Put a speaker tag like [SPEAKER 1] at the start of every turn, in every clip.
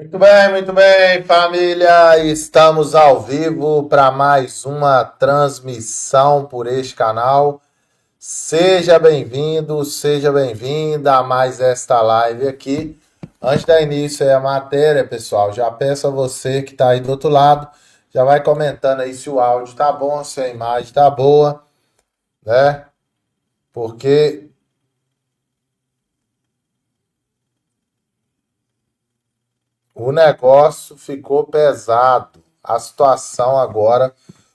[SPEAKER 1] Muito bem, família. Estamos ao vivo para mais uma transmissão por este canal. Seja bem-vindo, seja bem-vinda a mais esta live aqui. Antes da início é a matéria, pessoal. Já peço a você que está aí do outro lado, já vai comentando aí se o áudio tá bom, se a imagem tá boa, né? Porque o negócio ficou pesado. A situação agora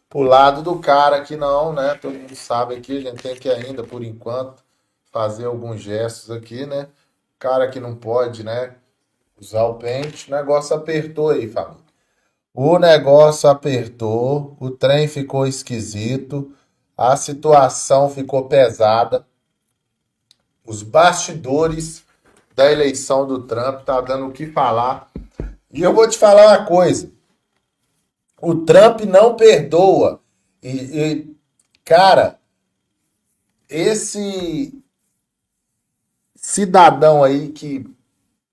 [SPEAKER 1] pro lado do cara que não, né? Todo mundo sabe aqui, a gente tem que ainda, por enquanto, fazer alguns gestos aqui, né? Cara que não pode, né? Usar o pente. O negócio apertou aí, família. O negócio apertou, o trem ficou esquisito, a situação ficou pesada. Os bastidores da eleição do Trump tá dando o que falar. E eu vou te falar uma coisa. O Trump não perdoa. Cara, esse cidadão aí que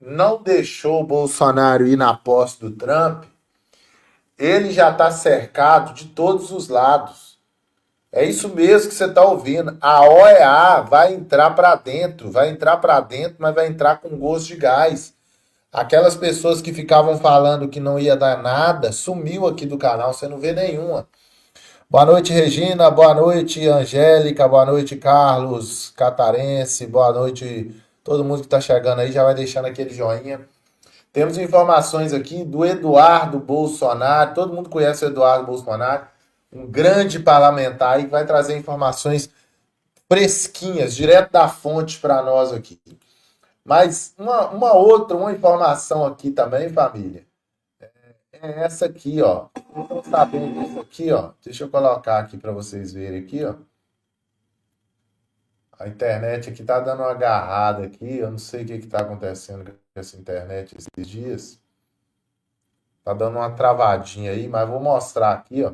[SPEAKER 1] não deixou o Bolsonaro ir na posse do Trump, ele já está cercado de todos os lados. É isso mesmo que você está ouvindo. A OEA vai entrar para dentro, mas vai entrar com gosto de gás. Aquelas pessoas que ficavam falando que não ia dar nada, sumiu aqui do canal, você não vê nenhuma. Boa noite, Regina. Boa noite, Angélica. Boa noite, Carlos Catarense. Boa noite, todo mundo que está chegando aí. Já vai deixando aquele joinha. Temos informações aqui do Eduardo Bolsonaro. Todo mundo conhece o Eduardo Bolsonaro, um grande parlamentar aí que vai trazer informações fresquinhas, direto da fonte para nós aqui. Mas uma informação aqui também, família. É essa aqui, ó. Não estão sabendo disso aqui, ó. Deixa eu colocar aqui para vocês verem aqui, ó. A internet aqui tá dando uma agarrada aqui. Eu não sei o que que tá acontecendo com essa internet esses dias. Tá dando uma travadinha aí, mas vou mostrar aqui, ó,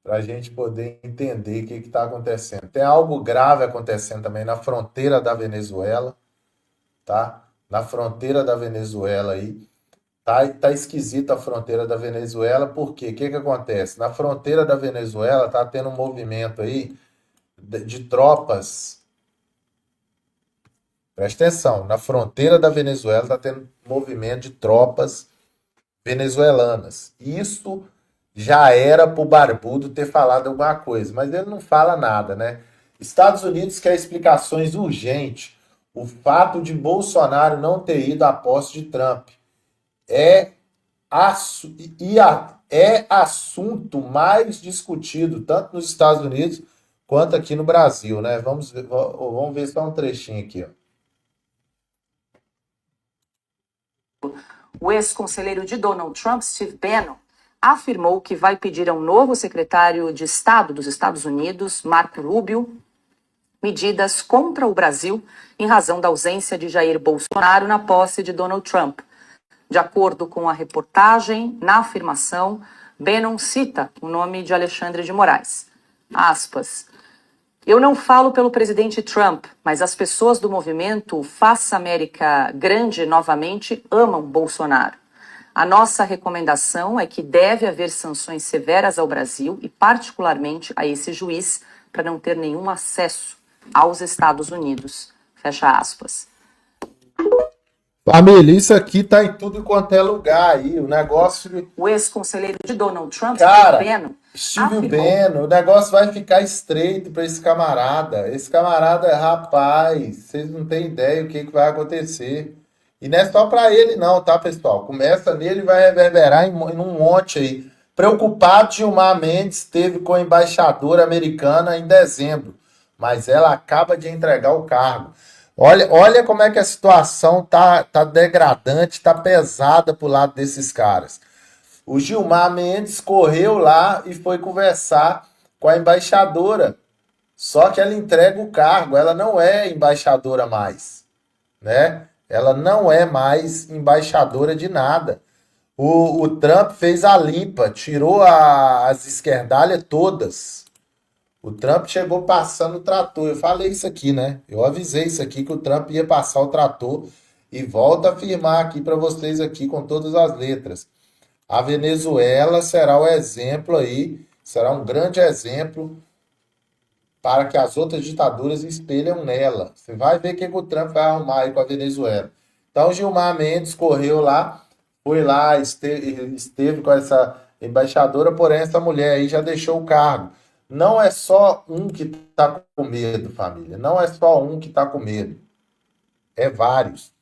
[SPEAKER 1] pra gente poder entender o que que tá acontecendo. Tem algo grave acontecendo também na fronteira da Venezuela, tá? Na fronteira da Venezuela aí. Tá esquisita a fronteira da Venezuela, por quê? O que que acontece? Na fronteira da Venezuela tá tendo um movimento aí de tropas. Presta atenção, na fronteira da Venezuela está tendo movimento de tropas venezuelanas. Isso já era para o Barbudo ter falado alguma coisa, mas ele não fala nada, né? Estados Unidos quer explicações urgentes. O fato de Bolsonaro não ter ido à posse de Trump é, é assunto mais discutido tanto nos Estados Unidos quanto aqui no Brasil, né? Vamos ver só um trechinho aqui, ó.
[SPEAKER 2] O ex-conselheiro de Donald Trump, Steve Bannon, afirmou que vai pedir a um novo secretário de Estado dos Estados Unidos, Marco Rubio, medidas contra o Brasil em razão da ausência de Jair Bolsonaro na posse de Donald Trump. De acordo com a reportagem, na afirmação, Bannon cita o nome de Alexandre de Moraes. Aspas. Eu não falo pelo presidente Trump, mas as pessoas do movimento Faça América Grande novamente amam Bolsonaro. A nossa recomendação é que deve haver sanções severas ao Brasil e particularmente a esse juiz para não ter nenhum acesso aos Estados Unidos. Fecha aspas.
[SPEAKER 1] Família, isso aqui tá em tudo quanto é lugar aí. O negócio.
[SPEAKER 2] O ex-conselheiro de Donald Trump,
[SPEAKER 1] Cara,
[SPEAKER 2] Steve Bannon,
[SPEAKER 1] Steve
[SPEAKER 2] afirmou.
[SPEAKER 1] Bannon, o negócio vai ficar estreito para esse camarada. Esse camarada, rapaz, vocês não têm ideia o que que vai acontecer. E não é só para ele, não, tá, pessoal? Começa nele e vai reverberar em um monte aí. Preocupado, Gilmar Mendes teve com a embaixadora americana em dezembro, mas ela acaba de entregar o cargo. Olha como é que a situação tá degradante, tá pesada pro lado desses caras. O Gilmar Mendes correu lá e foi conversar com a embaixadora. Só que ela entrega o cargo, ela não é embaixadora mais, né? Ela não é mais embaixadora de nada. O Trump fez a limpa, tirou as esquerdalhas todas. O Trump chegou passando o trator. Eu falei isso aqui, né? Eu avisei isso aqui que o Trump ia passar o trator E volto a afirmar aqui para vocês aqui com todas as letras. A Venezuela será o exemplo aí, será um grande exemplo para que as outras ditaduras espelham nela. Você vai ver o que o Trump vai arrumar aí com a Venezuela. Então, Gilmar Mendes correu lá, foi lá, esteve com essa embaixadora, porém essa mulher aí já deixou o cargo. Não é só um que está com medo, família. Não é só um que está com medo. É vários.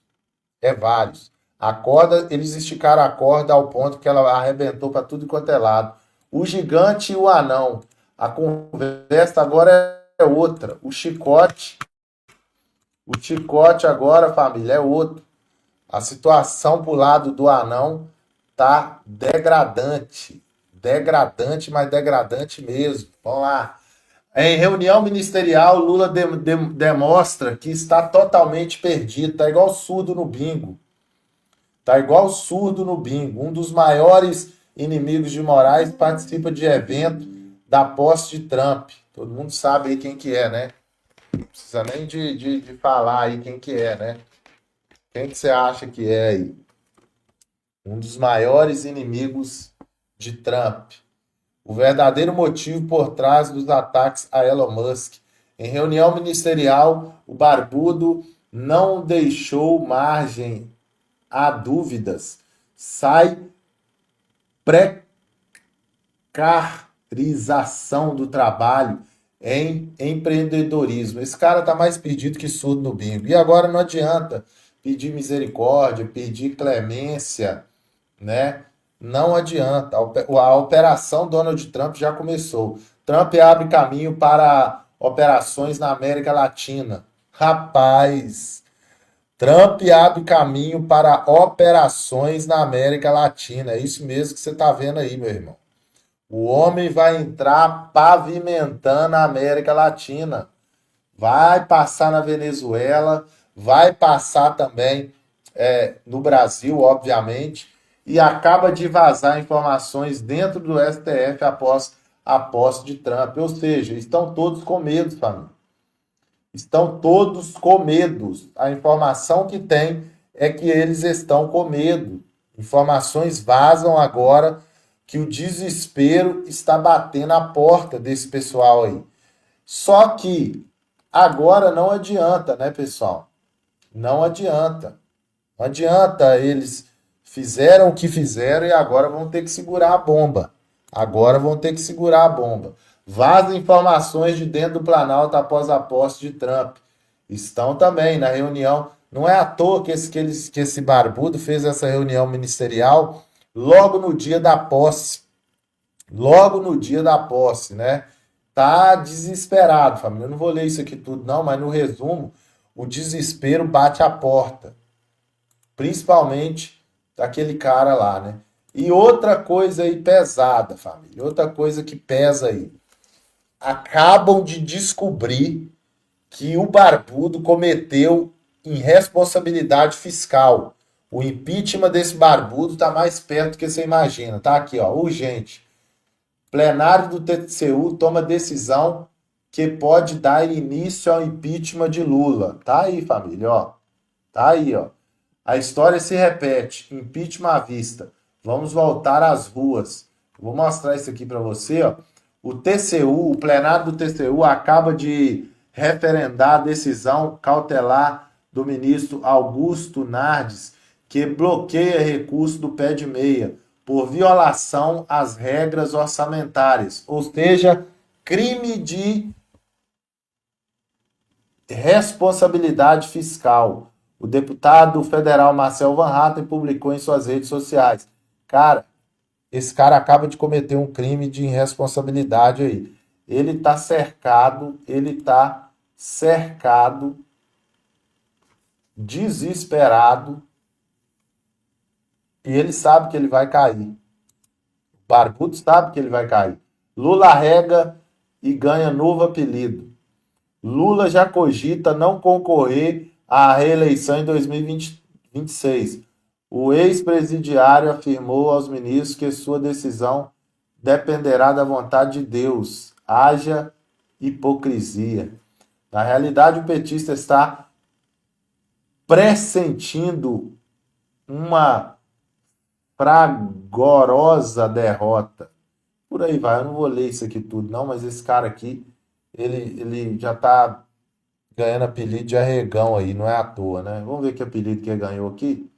[SPEAKER 1] É vários. A corda, eles esticaram a corda ao ponto que ela arrebentou para tudo quanto é lado. O gigante e o anão. A conversa agora é outra. O chicote agora, família, é outro. A situação pro lado do anão tá degradante. Degradante, mas degradante mesmo. Vamos lá. Em reunião ministerial, Lula demonstra que está totalmente perdido. Tá igual surdo no bingo. Tá igual surdo no bingo. Um dos maiores inimigos de Moraes participa de evento da posse de Trump. Todo mundo sabe aí quem que é, né? Não precisa nem de falar aí quem que é, né? Quem que você acha que é aí? Um dos maiores inimigos de Trump. O verdadeiro motivo por trás dos ataques a Elon Musk. Em reunião ministerial, o barbudo não deixou margem a dúvidas. Sai precarização do trabalho em empreendedorismo. Esse cara tá mais perdido que surdo no bingo. E agora não adianta pedir misericórdia, pedir clemência, né? Não adianta. A operação Donald Trump já começou. Trump abre caminho para operações na América Latina. Rapaz, Trump abre caminho para operações na América Latina. É isso mesmo que você está vendo aí, meu irmão. O homem vai entrar pavimentando a América Latina. Vai passar na Venezuela, vai passar também no Brasil, obviamente, e acaba de vazar informações dentro do STF após a posse de Trump. Ou seja, estão todos com medo, família. Estão todos com medo. A informação que tem é que eles estão com medo. Informações vazam agora que o desespero está batendo a porta desse pessoal aí. Só que agora não adianta, né, pessoal? Não adianta. Não adianta, eles fizeram o que fizeram e agora vão ter que segurar a bomba. Agora vão ter que segurar a bomba. Vaza informações de dentro do Planalto após a posse de Trump. Estão também na reunião. Não é à toa que esse barbudo fez essa reunião ministerial logo no dia da posse. Logo no dia da posse, né? Tá desesperado, família. Eu não vou ler isso aqui tudo, não, mas no resumo, o desespero bate a porta. Principalmente daquele cara lá, né? E outra coisa aí pesada, família. Outra coisa que pesa aí. Acabam de descobrir que o barbudo cometeu irresponsabilidade fiscal. O impeachment desse barbudo tá mais perto do que você imagina. Tá aqui, ó, urgente. Plenário do TCU toma decisão que pode dar início ao impeachment de Lula. Tá aí, família, ó. Tá aí, ó. A história se repete. Impeachment à vista. Vamos voltar às ruas. Vou mostrar isso aqui para você, ó. O TCU, o plenário do TCU acaba de referendar a decisão cautelar do ministro Augusto Nardes, que bloqueia recurso do pé de meia por violação às regras orçamentárias, ou seja, crime de responsabilidade fiscal. O deputado federal Marcel Van Hatten publicou em suas redes sociais. Cara, esse cara acaba de cometer um crime de irresponsabilidade aí. Ele está cercado, desesperado, e ele sabe que ele vai cair. O barbudo sabe que ele vai cair. Lula rega e ganha novo apelido. Lula já cogita não concorrer à reeleição em 2026. O ex-presidiário afirmou aos ministros que sua decisão dependerá da vontade de Deus. Haja hipocrisia. Na realidade, o petista está pressentindo uma fragorosa derrota. Por aí vai, eu não vou ler isso aqui tudo, não, mas esse cara aqui, ele já tá ganhando apelido de arregão aí, não é à toa, né? Vamos ver que apelido que ele ganhou aqui.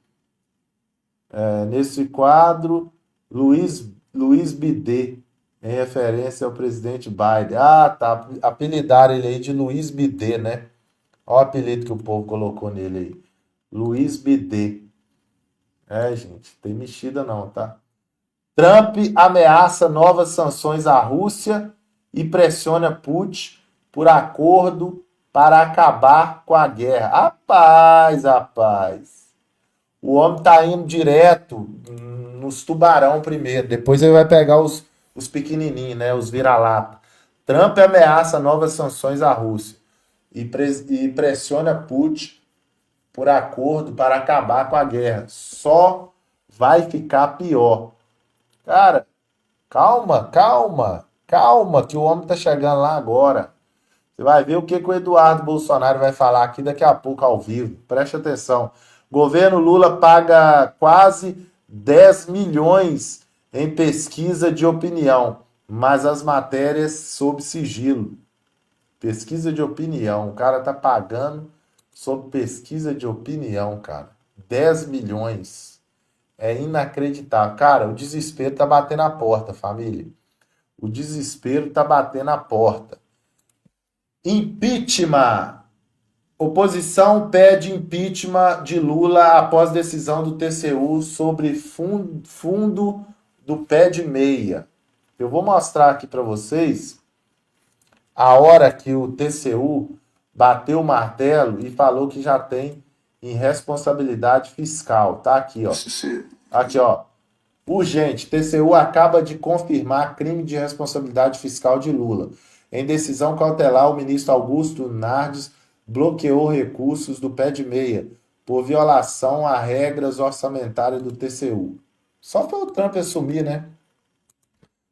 [SPEAKER 1] Nesse quadro, Luiz Bidê, em referência ao presidente Biden. Ah, tá. Apelidaram ele aí de Luiz Bidê, né? Olha o apelido que o povo colocou nele aí. Luiz Bidê. Gente, tem mexida não, tá? Trump ameaça novas sanções à Rússia e pressiona Putin por acordo para acabar com a guerra. Rapaz. O homem tá indo direto nos tubarão primeiro, depois ele vai pegar os pequenininhos, né, os vira-lata. Trump ameaça novas sanções à Rússia e pressiona Putin por acordo para acabar com a guerra. Só vai ficar pior. Cara, calma, calma, calma, que o homem tá chegando lá agora. Você vai ver o que o Eduardo Bolsonaro vai falar aqui daqui a pouco ao vivo. Preste atenção. Governo Lula paga quase 10 milhões em pesquisa de opinião, mas as matérias sob sigilo. Pesquisa de opinião. O cara tá pagando sob pesquisa de opinião, cara. 10 milhões. É inacreditável. Cara, o desespero tá batendo a porta, família. O desespero tá batendo a porta. Impeachment. Oposição pede impeachment de Lula após decisão do TCU sobre fundo do pé de meia. Eu vou mostrar aqui para vocês a hora que o TCU bateu o martelo e falou que já tem irresponsabilidade fiscal. Tá aqui, ó. Aqui, ó. Urgente, TCU acaba de confirmar crime de responsabilidade fiscal de Lula. Em decisão cautelar, o ministro Augusto Nardes bloqueou recursos do pé de meia por violação a regras orçamentárias do TCU. Só foi o Trump assumir, né?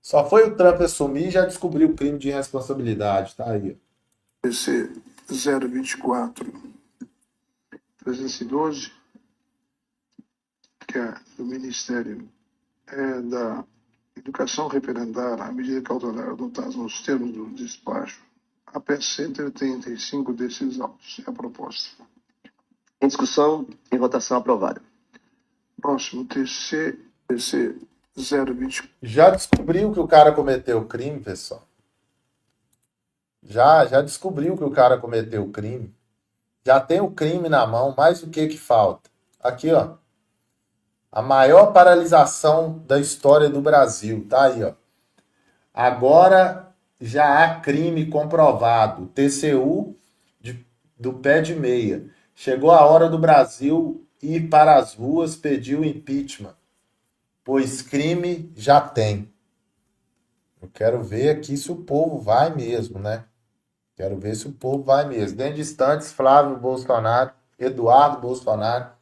[SPEAKER 1] Só foi o Trump assumir e já descobriu o crime de responsabilidade. Tá aí.
[SPEAKER 3] PC 024 312, que é do Ministério da Educação Referendar a medida cautelar adotada nos termos do despacho APE 135 desses autos. É a proposta.
[SPEAKER 4] Em discussão e votação aprovada.
[SPEAKER 3] Próximo, TC 024.
[SPEAKER 1] Já descobriu que o cara cometeu o crime, pessoal? Já descobriu que o cara cometeu o crime. Já tem o crime na mão, mais o que falta? Aqui, ó. A maior paralisação da história do Brasil. Tá aí, ó. Agora já há crime comprovado. TCU do pé de meia. Chegou a hora do Brasil ir para as ruas pedir o impeachment. Pois crime já tem. Eu quero ver aqui se o povo vai mesmo, né? Quero ver se o povo vai mesmo. Dentro de instantes, Flávio Bolsonaro, Eduardo Bolsonaro,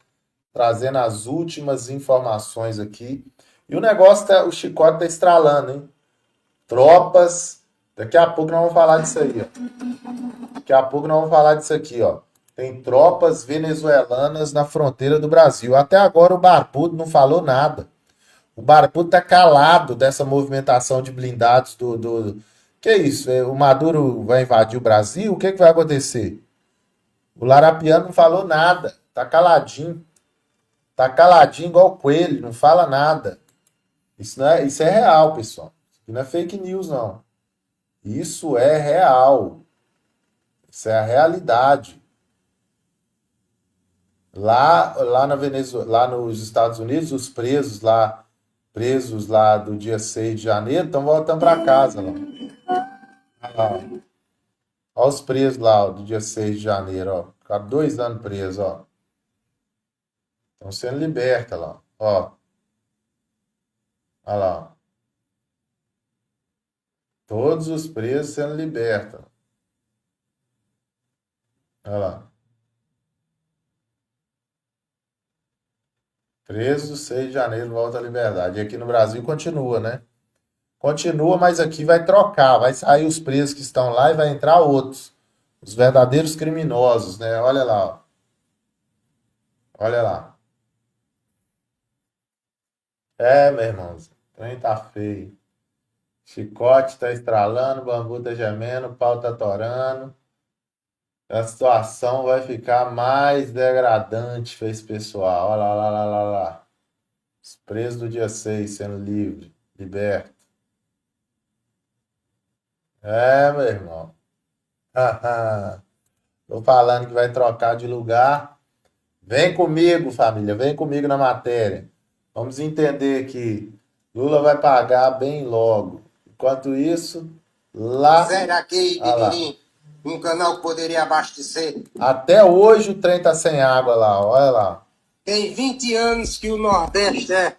[SPEAKER 1] trazendo as últimas informações aqui. E o negócio, o chicote tá estralando, hein? Tropas. Daqui a pouco nós vamos falar disso aí, ó. Daqui a pouco nós vamos falar disso aqui, ó. Tem tropas venezuelanas na fronteira do Brasil. Até agora o Barbudo não falou nada. O Barbudo tá calado dessa movimentação de blindados do... Que é isso? O Maduro vai invadir o Brasil? O que vai acontecer? O Larapiano não falou nada. Tá caladinho. Tá caladinho igual coelho. Não fala nada. Isso é real, pessoal. Isso não é fake news, não. Isso é real. Isso é a realidade. Lá na Venezuela, lá nos Estados Unidos, os presos lá do dia 6 de janeiro estão voltando para casa. Lá. Olha os presos lá, ó, do dia 6 de janeiro. Ó. Ficaram 2 anos presos. Ó. Estão sendo libertos lá. Ó. Olha lá. Todos os presos sendo libertos. Olha lá. Presos 6 de janeiro, volta à liberdade. E aqui no Brasil continua, né? Continua, mas aqui vai trocar. Vai sair os presos que estão lá e vai entrar outros. Os verdadeiros criminosos, né? Olha lá. Ó. Olha lá. É, meu irmão, o trem tá feio. Chicote tá estralando, bambu tá gemendo, pau tá torando. A situação vai ficar mais degradante, fez pessoal. Olha lá, lá, lá, lá, lá. Os presos do dia 6 sendo livre, liberto. É, meu irmão. Tô falando que vai trocar de lugar. Vem comigo, família, vem comigo na matéria. Vamos entender que Lula vai pagar bem logo. Enquanto isso, lá.
[SPEAKER 5] Zero aqui,
[SPEAKER 1] Ah lá.
[SPEAKER 5] Bibirim, um canal que poderia abastecer.
[SPEAKER 1] Até hoje o trem tá sem água lá, olha lá.
[SPEAKER 5] Tem 20 anos que o Nordeste é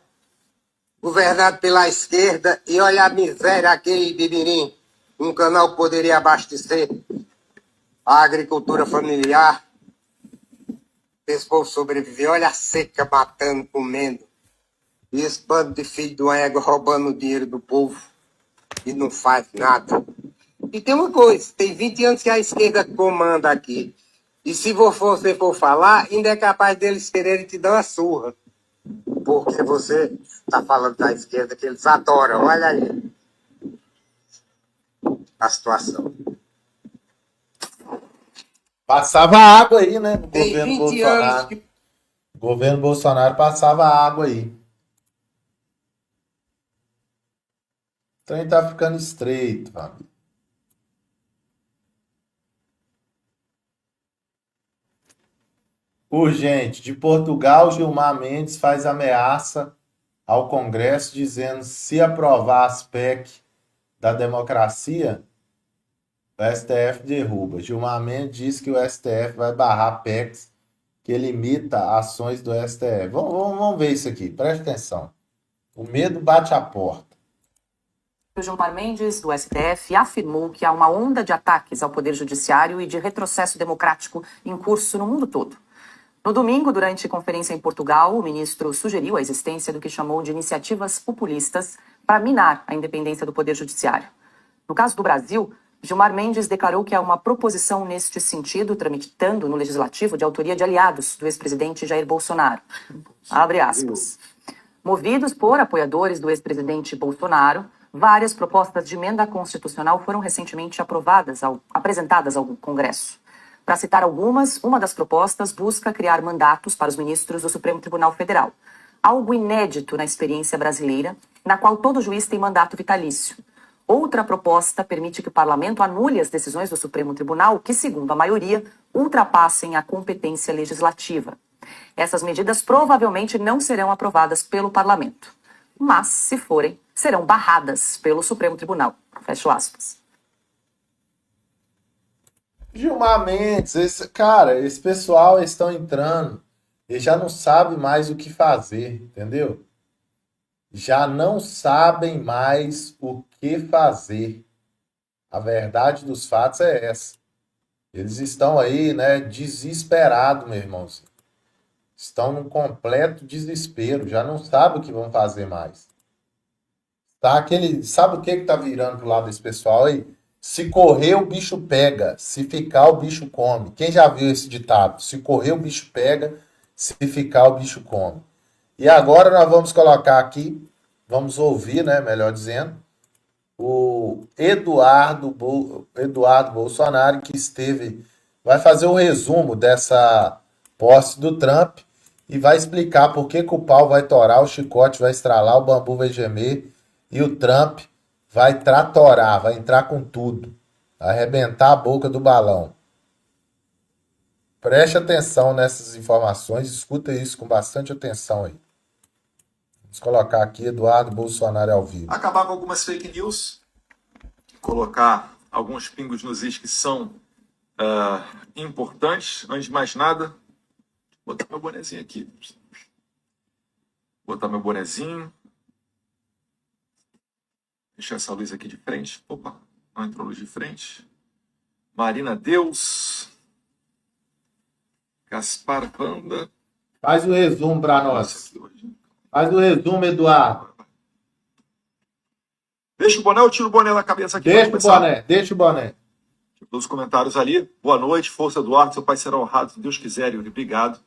[SPEAKER 5] governado pela esquerda e olha a miséria aqui, Bibirim, um canal que poderia abastecer a agricultura familiar. Esse povo sobreviver, olha a seca matando, comendo. E esse bando de filho do égua roubando o dinheiro do povo e não faz nada. E tem uma coisa, tem 20 anos que a esquerda comanda aqui. E se você for falar, ainda é capaz deles quererem te dar uma surra. Porque você está falando da esquerda que eles adoram. Olha aí a situação.
[SPEAKER 1] Passava água aí, né? No
[SPEAKER 5] Tem
[SPEAKER 1] governo
[SPEAKER 5] 20 anos
[SPEAKER 1] Bolsonaro.
[SPEAKER 5] que
[SPEAKER 1] O governo Bolsonaro passava água aí. O trem tá ficando estreito, família. Urgente. De Portugal, Gilmar Mendes faz ameaça ao Congresso dizendo se aprovar as PEC da democracia, o STF derruba. Gilmar Mendes diz que o STF vai barrar PECs que limita ações do STF. Vamos ver isso aqui, preste atenção. O medo bate a porta.
[SPEAKER 2] O Gilmar Mendes, do STF, afirmou que há uma onda de ataques ao Poder Judiciário e de retrocesso democrático em curso no mundo todo. No domingo, durante conferência em Portugal, o ministro sugeriu a existência do que chamou de iniciativas populistas para minar a independência do Poder Judiciário. No caso do Brasil, Gilmar Mendes declarou que há uma proposição neste sentido, tramitando no Legislativo de autoria de aliados do ex-presidente Jair Bolsonaro. Abre aspas. Movidos por apoiadores do ex-presidente Bolsonaro, várias propostas de emenda constitucional foram recentemente apresentadas ao Congresso. Para citar algumas, uma das propostas busca criar mandatos para os ministros do Supremo Tribunal Federal, algo inédito na experiência brasileira, na qual todo juiz tem mandato vitalício. Outra proposta permite que o parlamento anule as decisões do Supremo Tribunal que, segundo a maioria, ultrapassem a competência legislativa. Essas medidas provavelmente não serão aprovadas pelo parlamento, mas, se forem, serão barradas pelo Supremo Tribunal. Fecho aspas.
[SPEAKER 1] Gilmar Mendes, esse pessoal eles estão entrando, eles já não sabem mais o que fazer, entendeu? Já não sabem mais o que fazer. A verdade dos fatos é essa. Eles estão aí, né, desesperados, meu irmãozinho. Estão num completo desespero, já não sabem o que vão fazer mais. Sabe o que tá virando pro lado desse pessoal aí? Se correr, o bicho pega. Se ficar, o bicho come. Quem já viu esse ditado? Se correr, o bicho pega. Se ficar, o bicho come. E agora nós vamos colocar aqui, vamos ouvir, né, melhor dizendo, o Eduardo Bolsonaro, que vai fazer o resumo dessa posse do Trump e vai explicar por que o pau vai torar, o chicote vai estralar, o bambu vai gemer e o Trump vai tratorar, vai entrar com tudo, arrebentar a boca do balão. Preste atenção nessas informações, escuta isso com bastante atenção aí. Vamos colocar aqui Eduardo Bolsonaro ao vivo.
[SPEAKER 6] Acabar com algumas fake news, colocar alguns pingos nos is que são importantes. Antes de mais nada, vou botar meu bonezinho aqui. Botar meu bonezinho. Deixar essa luz aqui de frente. Opa, não entrou luz de frente. Marina Deus. Gaspar Panda.
[SPEAKER 1] Faz o resumo para nós. Faz o resumo, Eduardo.
[SPEAKER 6] Deixa o boné, eu tiro o boné da cabeça aqui.
[SPEAKER 1] Deixa o boné.
[SPEAKER 6] Nos comentários ali. Boa noite, força Eduardo, seu pai será honrado, se Deus quiser, Yuri. Obrigado.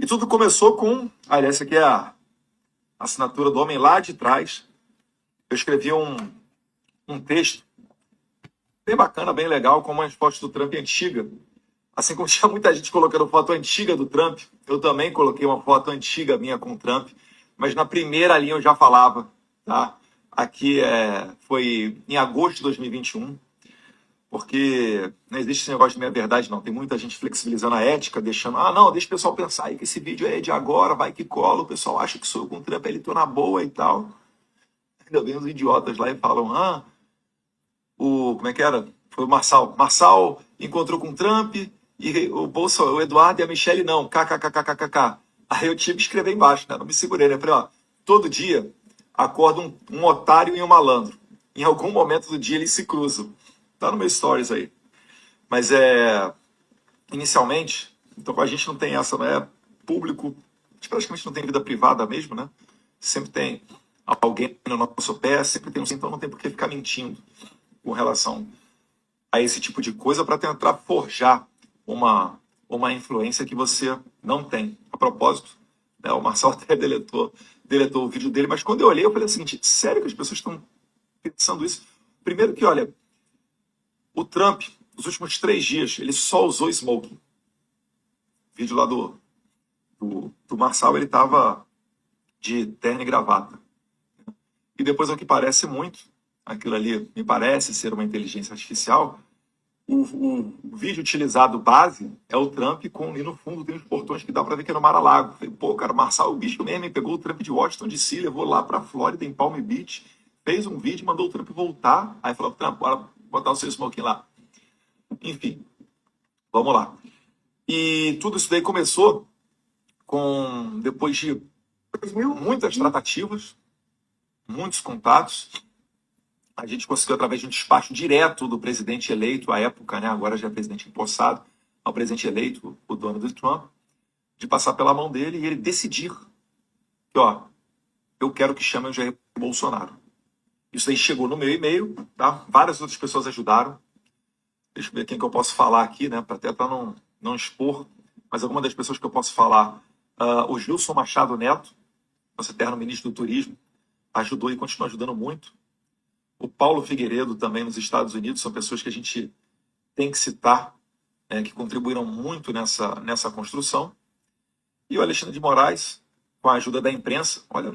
[SPEAKER 6] E tudo começou com... Aliás, essa aqui é a assinatura do homem lá de trás. Eu escrevi um texto bem bacana, bem legal, com umas fotos do Trump antiga. Assim como tinha muita gente colocando foto antiga do Trump, eu também coloquei uma foto antiga minha com o Trump, mas na primeira linha eu já falava, tá? Aqui foi em agosto de 2021, porque não existe esse negócio de meia-verdade, não. Tem muita gente flexibilizando a ética, deixando, não, deixa o pessoal pensar aí que esse vídeo é de agora, vai que cola, o pessoal acha que sou eu com o Trump, ele tô na boa e tal. Ainda vem os idiotas lá e falam, como é que era? Foi o Marçal. Marçal encontrou com o Trump e o Eduardo e a Michelle não. KKKKKK. Aí eu tive que escrever embaixo, né? Não me segurei, né? Falei, todo dia acorda um otário e um malandro. Em algum momento do dia eles se cruzam. Tá no meu stories aí. Mas inicialmente, então a gente não tem essa, não é público, a gente praticamente não tem vida privada mesmo, né? Sempre tem alguém no nosso pé, sempre tem então não tem por que ficar mentindo com relação a esse tipo de coisa para tentar forjar uma influência que você não tem. A propósito, né, o Marcel até deletou o vídeo dele, mas quando eu olhei, eu falei o seguinte, sério que as pessoas estão pensando isso? Primeiro que, olha, o Trump, nos últimos 3 dias, ele só usou smoking. O vídeo lá do Marçal, ele estava de terno e gravata. E depois, ao que parece muito, aquilo ali me parece ser uma inteligência artificial, o vídeo utilizado base é o Trump e no fundo tem os portões que dá para ver que é no Mar-a-Lago. Falei, cara, Marçal, o bicho mesmo, pegou o Trump de Washington DC, levou lá para Flórida, em Palm Beach, fez um vídeo, mandou o Trump voltar, aí falou, Trump, bora botar o seu smoking lá. Enfim, vamos lá. E tudo isso daí começou depois de muitas tratativas, muitos contatos. A gente conseguiu, através de um despacho direto do presidente eleito, à época, né, agora já é presidente empossado, ao presidente eleito, o Donald Trump, de passar pela mão dele e ele decidir que, eu quero que chamem o Jair Bolsonaro. Isso aí chegou no meu e-mail, tá? Várias outras pessoas ajudaram. Deixa eu ver quem que eu posso falar aqui, né, até para não expor, mas alguma das pessoas que eu posso falar. O Gilson Machado Neto, nosso eterno ministro do Turismo, ajudou e continua ajudando muito. O Paulo Figueiredo também nos Estados Unidos, são pessoas que a gente tem que citar, que contribuíram muito nessa construção. E o Alexandre de Moraes, com a ajuda da imprensa, olha,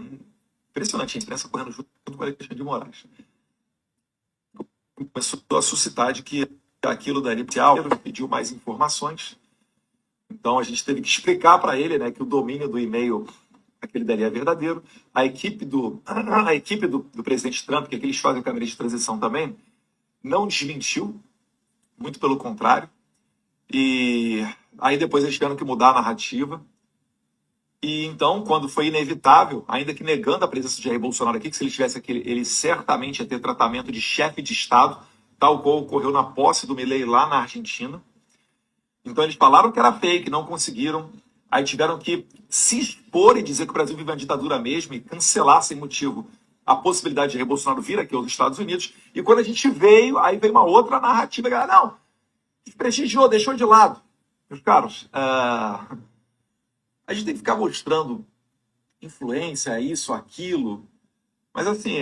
[SPEAKER 6] impressionante a imprensa correndo junto com o Alexandre de Moraes. Começou a suscitar de que aquilo dali pediu mais informações. Então a gente teve que explicar para ele, né, que o domínio do e-mail, aquele dali é verdadeiro. A equipe do presidente Trump, que aqui eles fazem câmera de transição também, não desmentiu, muito pelo contrário. E aí depois eles tiveram que mudar a narrativa. E então, quando foi inevitável, ainda que negando a presença de Jair Bolsonaro aqui, que se ele tivesse aqui, ele certamente ia ter tratamento de chefe de Estado, tal qual ocorreu na posse do Milei lá na Argentina. Então eles falaram que era fake, não conseguiram. Aí tiveram que se expor e dizer que o Brasil vive uma ditadura mesmo e cancelar sem motivo a possibilidade de Jair Bolsonaro vir aqui aos Estados Unidos. E quando a gente veio, aí veio uma outra narrativa. Galera, não, desprestigiou, deixou de lado. Meus caros, a gente tem que ficar mostrando influência, isso, aquilo. Mas assim,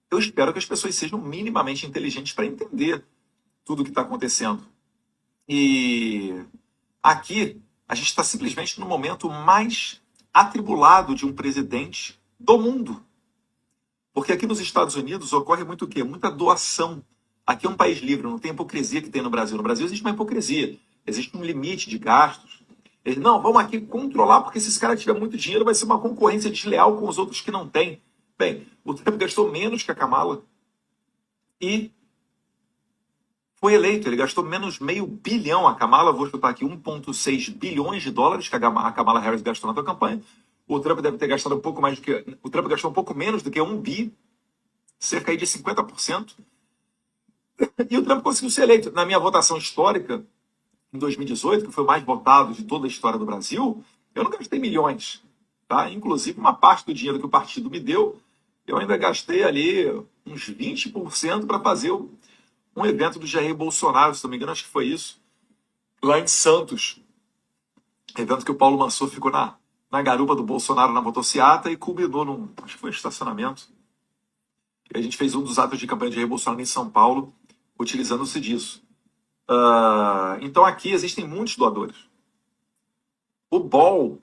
[SPEAKER 6] eu espero que as pessoas sejam minimamente inteligentes para entender tudo o que está acontecendo. E aqui a gente está simplesmente no momento mais atribulado de um presidente do mundo. Porque aqui nos Estados Unidos ocorre muito o quê? Muita doação. Aqui é um país livre, não tem a hipocrisia que tem no Brasil. No Brasil existe uma hipocrisia, existe um limite de gastos. Não, vamos aqui controlar, porque se esse cara tiver muito dinheiro, vai ser uma concorrência desleal com os outros que não têm. Bem, o Trump gastou menos que a Kamala e foi eleito. Ele gastou menos $500 bilhão. A Kamala, vou chutar aqui, 1,6 bilhões de dólares que a Kamala Harris gastou na sua campanha. O Trump deve ter gastado um pouco mais do que... O Trump gastou um pouco menos do que 1 bi, cerca aí de 50%. E o Trump conseguiu ser eleito. Na minha votação histórica, em 2018, que foi o mais votado de toda a história do Brasil, eu não gastei milhões. Tá? Inclusive, uma parte do dinheiro que o partido me deu, eu ainda gastei ali uns 20% para fazer um evento do Jair Bolsonaro, se não me engano, acho que foi isso, lá em Santos. evento que o Paulo Mansur ficou na garupa do Bolsonaro na motociata e culminou num, acho que foi um estacionamento. E a gente fez um dos atos de campanha de Jair Bolsonaro em São Paulo, utilizando-se disso. Então aqui existem muitos doadores. O ball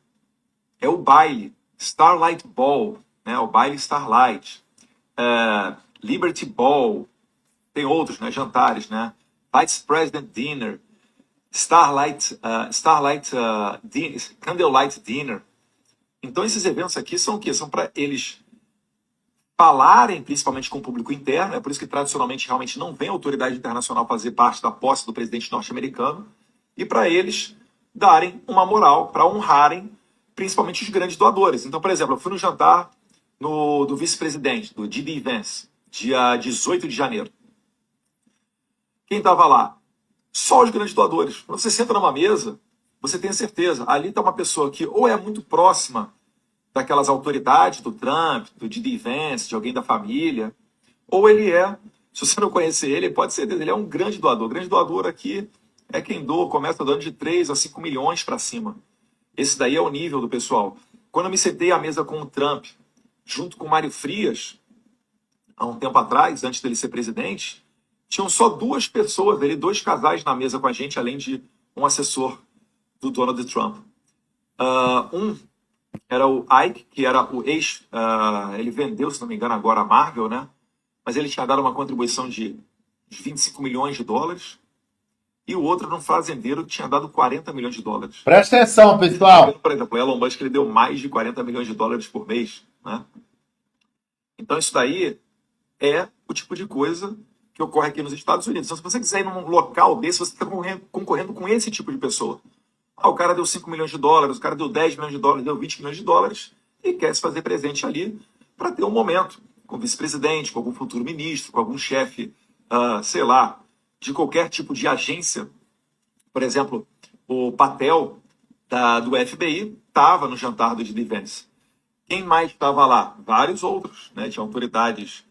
[SPEAKER 6] é o baile, Starlight Ball, né? O baile Starlight, Liberty Ball, tem outros, né? Jantares, né? Vice President Dinner, Starlight Dinner, Candlelight Dinner. Então esses eventos aqui são o quê? São para eles falarem principalmente com o público interno, é por isso que tradicionalmente realmente não vem autoridade internacional fazer parte da posse do presidente norte-americano, e para eles darem uma moral, para honrarem principalmente os grandes doadores. Então, por exemplo, eu fui no jantar do vice-presidente, do D.D. Vance, dia 18 de janeiro. Quem estava lá? Só os grandes doadores. Quando você senta numa mesa, você tem a certeza, ali está uma pessoa que ou é muito próxima daquelas autoridades do Trump, do D.D. Vance, de alguém da família, ou ele se você não conhecer ele, pode ser ele é um grande doador. O grande doador aqui é quem doa, começa dando de 3 a 5 milhões para cima. Esse daí é o nível do pessoal. Quando eu me sentei à mesa com o Trump, junto com o Mário Frias, há um tempo atrás, antes dele ser presidente, tinham só 2 pessoas, 2 casais na mesa com a gente, além de um assessor do Donald Trump. Um era o Ike, que era o ele vendeu, se não me engano, agora a Marvel, né? Mas ele tinha dado uma contribuição de 25 milhões de dólares. E o outro era um fazendeiro que tinha dado 40 milhões de dólares.
[SPEAKER 1] Presta atenção, pessoal.
[SPEAKER 6] Por exemplo, o Elon Musk ele deu mais de 40 milhões de dólares por mês, né? Então isso daí é o tipo de coisa que ocorre aqui nos Estados Unidos. Então, se você quiser ir num local desse, você está concorrendo com esse tipo de pessoa. O cara deu 5 milhões de dólares, o cara deu 10 milhões de dólares, deu 20 milhões de dólares e quer se fazer presente ali para ter um momento com o vice-presidente, com algum futuro ministro, com algum chefe, sei lá, de qualquer tipo de agência. Por exemplo, o Patel do FBI estava no jantar do D.D. Vance. Quem mais estava lá? Vários outros, né? Tinha autoridades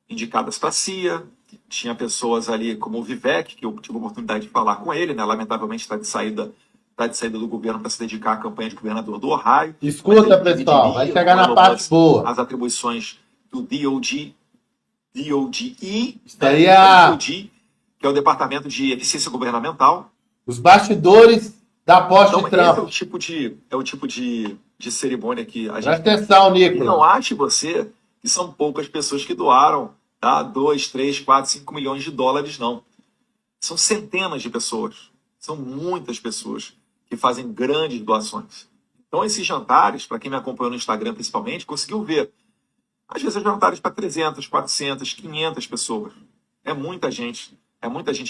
[SPEAKER 6] indicadas para a CIA, tinha pessoas ali como o Vivek, que eu tive a oportunidade de falar com ele, né? Lamentavelmente está de saída do governo para se dedicar à campanha de governador do Ohio.
[SPEAKER 1] Escuta, pessoal, vai chegar na parte boa.
[SPEAKER 6] As atribuições do DOGE,
[SPEAKER 1] Isso aí é
[SPEAKER 6] DOD, que é o Departamento de Eficiência Governamental.
[SPEAKER 1] Os bastidores da posse de Trump.
[SPEAKER 6] Esse é o tipo de cerimônia que a gente...
[SPEAKER 1] Presta atenção,
[SPEAKER 6] E
[SPEAKER 1] Nicolas.
[SPEAKER 6] não ache você que são poucas pessoas que doaram, tá? 2, 3, 4, 5 milhões de dólares, não. São centenas de pessoas. São muitas pessoas que fazem grandes doações. Então, esses jantares, para quem me acompanhou no Instagram principalmente, conseguiu ver. Às vezes, jantares para 300, 400, 500 pessoas. É muita gente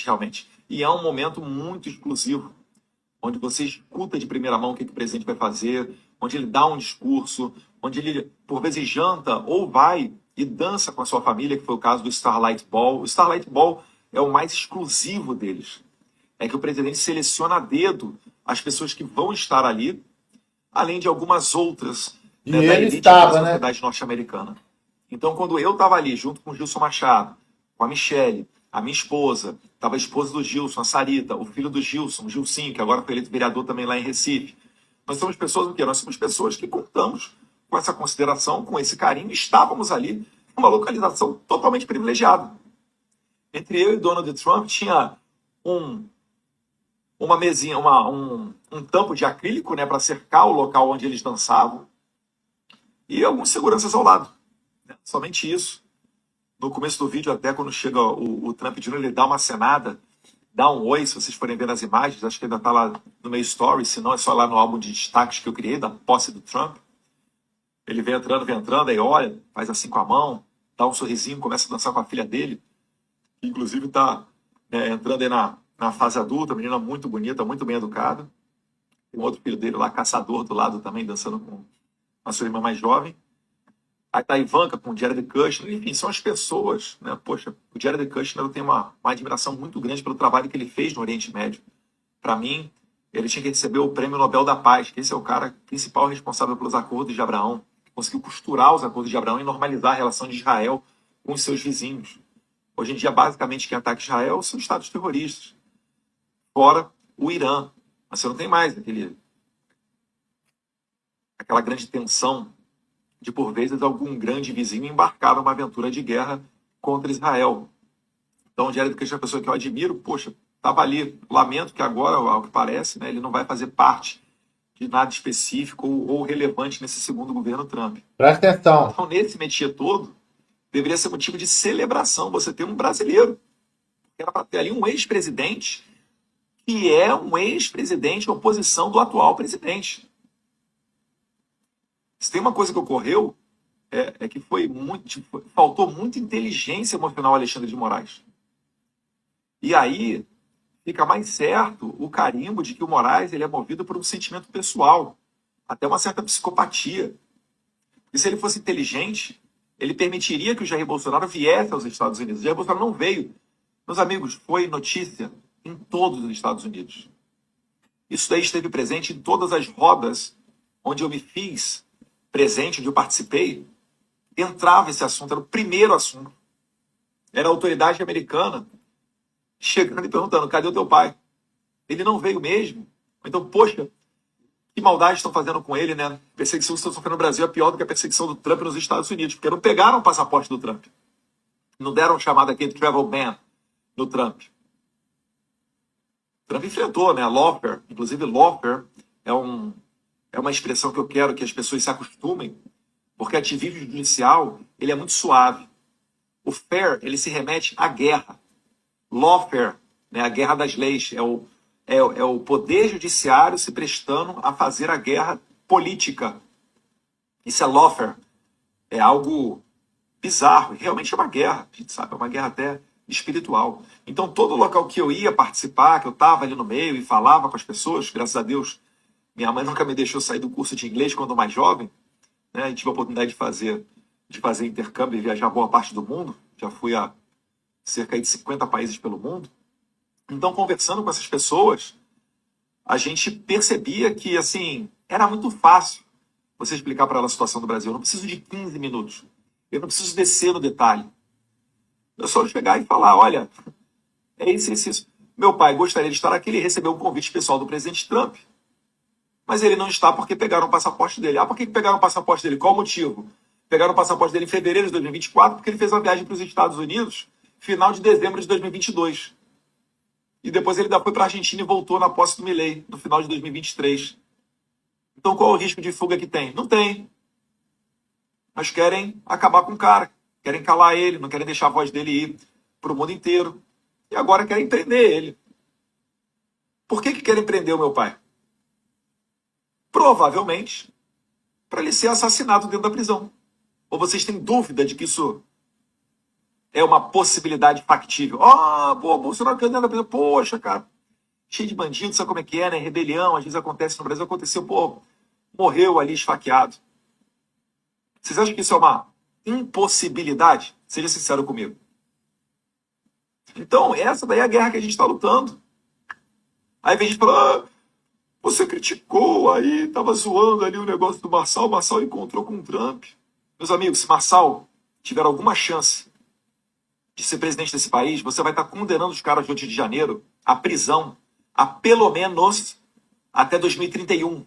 [SPEAKER 6] realmente. E é um momento muito exclusivo, onde você escuta de primeira mão o que o presidente vai fazer, onde ele dá um discurso, onde ele, por vezes, janta ou vai e dança com a sua família, que foi o caso do Starlight Ball. O Starlight Ball é o mais exclusivo deles. É que o presidente seleciona a dedo as pessoas que vão estar ali, além de algumas outras,
[SPEAKER 1] E
[SPEAKER 6] da
[SPEAKER 1] ele
[SPEAKER 6] elite
[SPEAKER 1] estava,
[SPEAKER 6] da
[SPEAKER 1] né?
[SPEAKER 6] sociedade norte-americana. Então, quando eu estava ali, junto com o Gilson Machado, com a Michele, a minha esposa, estava a esposa do Gilson, a Sarita, o filho do Gilson, o Gilcinho, que agora foi eleito vereador também lá em Recife. Nós somos pessoas o quê? Nós somos pessoas que contamos com essa consideração, com esse carinho, estávamos ali numa localização totalmente privilegiada. Entre eu e Donald Trump tinha uma mesinha, um tampo de acrílico, né, para cercar o local onde eles dançavam, e alguns seguranças ao lado. Né? Somente isso. No começo do vídeo, até quando chega o Trump Jr., ele dá uma acenada, dá um oi, se vocês forem ver nas imagens, acho que ainda está lá no meu story, se não é só lá no álbum de destaques que eu criei, da posse do Trump. Ele vem entrando, aí olha, faz assim com a mão, dá um sorrisinho, começa a dançar com a filha dele, que inclusive está, né, entrando aí na fase adulta, menina muito bonita, muito bem educada. Tem um outro filho dele lá, caçador, do lado também, dançando com a sua irmã mais jovem. Aí tá a Ivanka com o Jared Kushner, enfim, são as pessoas, né? Poxa, o Jared Kushner, eu tenho uma admiração muito grande pelo trabalho que ele fez no Oriente Médio. Para mim, ele tinha que receber o Prêmio Nobel da Paz, que esse é o cara principal responsável pelos acordos de Abraão, que conseguiu costurar os acordos de Abraão e normalizar a relação de Israel com os seus vizinhos. Hoje em dia, basicamente, quem ataca Israel são estados terroristas, fora o Irã. Mas você não tem mais aquela grande tensão de, por vezes, algum grande vizinho embarcar numa aventura de guerra contra Israel. Então, o Jared Kushner é uma pessoa que eu admiro, poxa, estava ali. Lamento que agora, ao que parece, né, ele não vai fazer parte de nada específico ou relevante nesse segundo governo Trump.
[SPEAKER 1] Presta atenção.
[SPEAKER 6] Então, nesse métier todo, deveria ser motivo de celebração você ter um brasileiro. Era para ter ali um ex-presidente que é um ex-presidente em oposição do atual presidente. Se tem uma coisa que ocorreu, é que faltou muita inteligência emocional ao Alexandre de Moraes. E aí fica mais certo o carimbo de que o Moraes ele é movido por um sentimento pessoal, até uma certa psicopatia. E se ele fosse inteligente, ele permitiria que o Jair Bolsonaro viesse aos Estados Unidos. O Jair Bolsonaro não veio. Meus amigos, foi notícia em todos os Estados Unidos. Isso daí esteve presente em todas as rodas onde eu me fiz presente, onde eu participei. Entrava esse assunto, era o primeiro assunto. Era a autoridade americana chegando e perguntando, cadê o teu pai? Ele não veio mesmo? Então, poxa, que maldade estão fazendo com ele, né? A perseguição que estão sofrendo no Brasil é pior do que a perseguição do Trump nos Estados Unidos, porque não pegaram o passaporte do Trump. Não deram chamada aqui de travel ban no Trump. O Trump enfrentou, né? Lawfare. Inclusive, lawfare é uma expressão que eu quero que as pessoas se acostumem, porque ativismo judicial, ele é muito suave. O fair, ele se remete à guerra. Lawfare, né? A guerra das leis, é o poder judiciário se prestando a fazer a guerra política. Isso é lawfare. É algo bizarro. Realmente é uma guerra. A gente sabe, é uma guerra até espiritual. Então, todo local que eu ia participar, que eu estava ali no meio e falava com as pessoas, graças a Deus, minha mãe nunca me deixou sair do curso de inglês quando mais jovem, né? E tive a oportunidade de fazer intercâmbio e viajar boa parte do mundo. Já fui a cerca de 50 países pelo mundo. Então, conversando com essas pessoas, a gente percebia que, assim, era muito fácil você explicar para ela a situação do Brasil. Eu não preciso de 15 minutos. Eu não preciso descer no detalhe. Eu só chegar e falar, olha, é isso. Meu pai gostaria de estar aqui, ele recebeu um convite pessoal do presidente Trump. Mas ele não está porque pegaram o passaporte dele. Ah, por que pegaram o passaporte dele? Qual o motivo? Pegaram o passaporte dele em fevereiro de 2024 porque ele fez uma viagem para os Estados Unidos final de dezembro de 2022. E depois ele foi para a Argentina e voltou na posse do Milei, no final de 2023. Então qual é o risco de fuga que tem? Não tem. Mas querem acabar com o cara. Querem calar ele, não querem deixar a voz dele ir para o mundo inteiro. E agora querem prender ele. Por que querem prender o meu pai? Provavelmente para ele ser assassinado dentro da prisão. Ou vocês têm dúvida de que isso é uma possibilidade factível? Ah, pô, Bolsonaro quer dentro da prisão. Poxa, cara, cheio de bandido, sabe como é que é, né? Rebelião, às vezes acontece no Brasil. Aconteceu, pô, morreu ali esfaqueado. Vocês acham que isso é uma impossibilidade? Seja sincero comigo. Então, essa daí é a guerra que a gente está lutando. Aí vem a gente falar, você criticou aí, tava zoando ali o negócio do Marçal. O Marçal encontrou com o Trump. Meus amigos, se Marçal tiver alguma chance de ser presidente desse país, você vai estar condenando os caras de 8 de janeiro à prisão a pelo menos até 2031.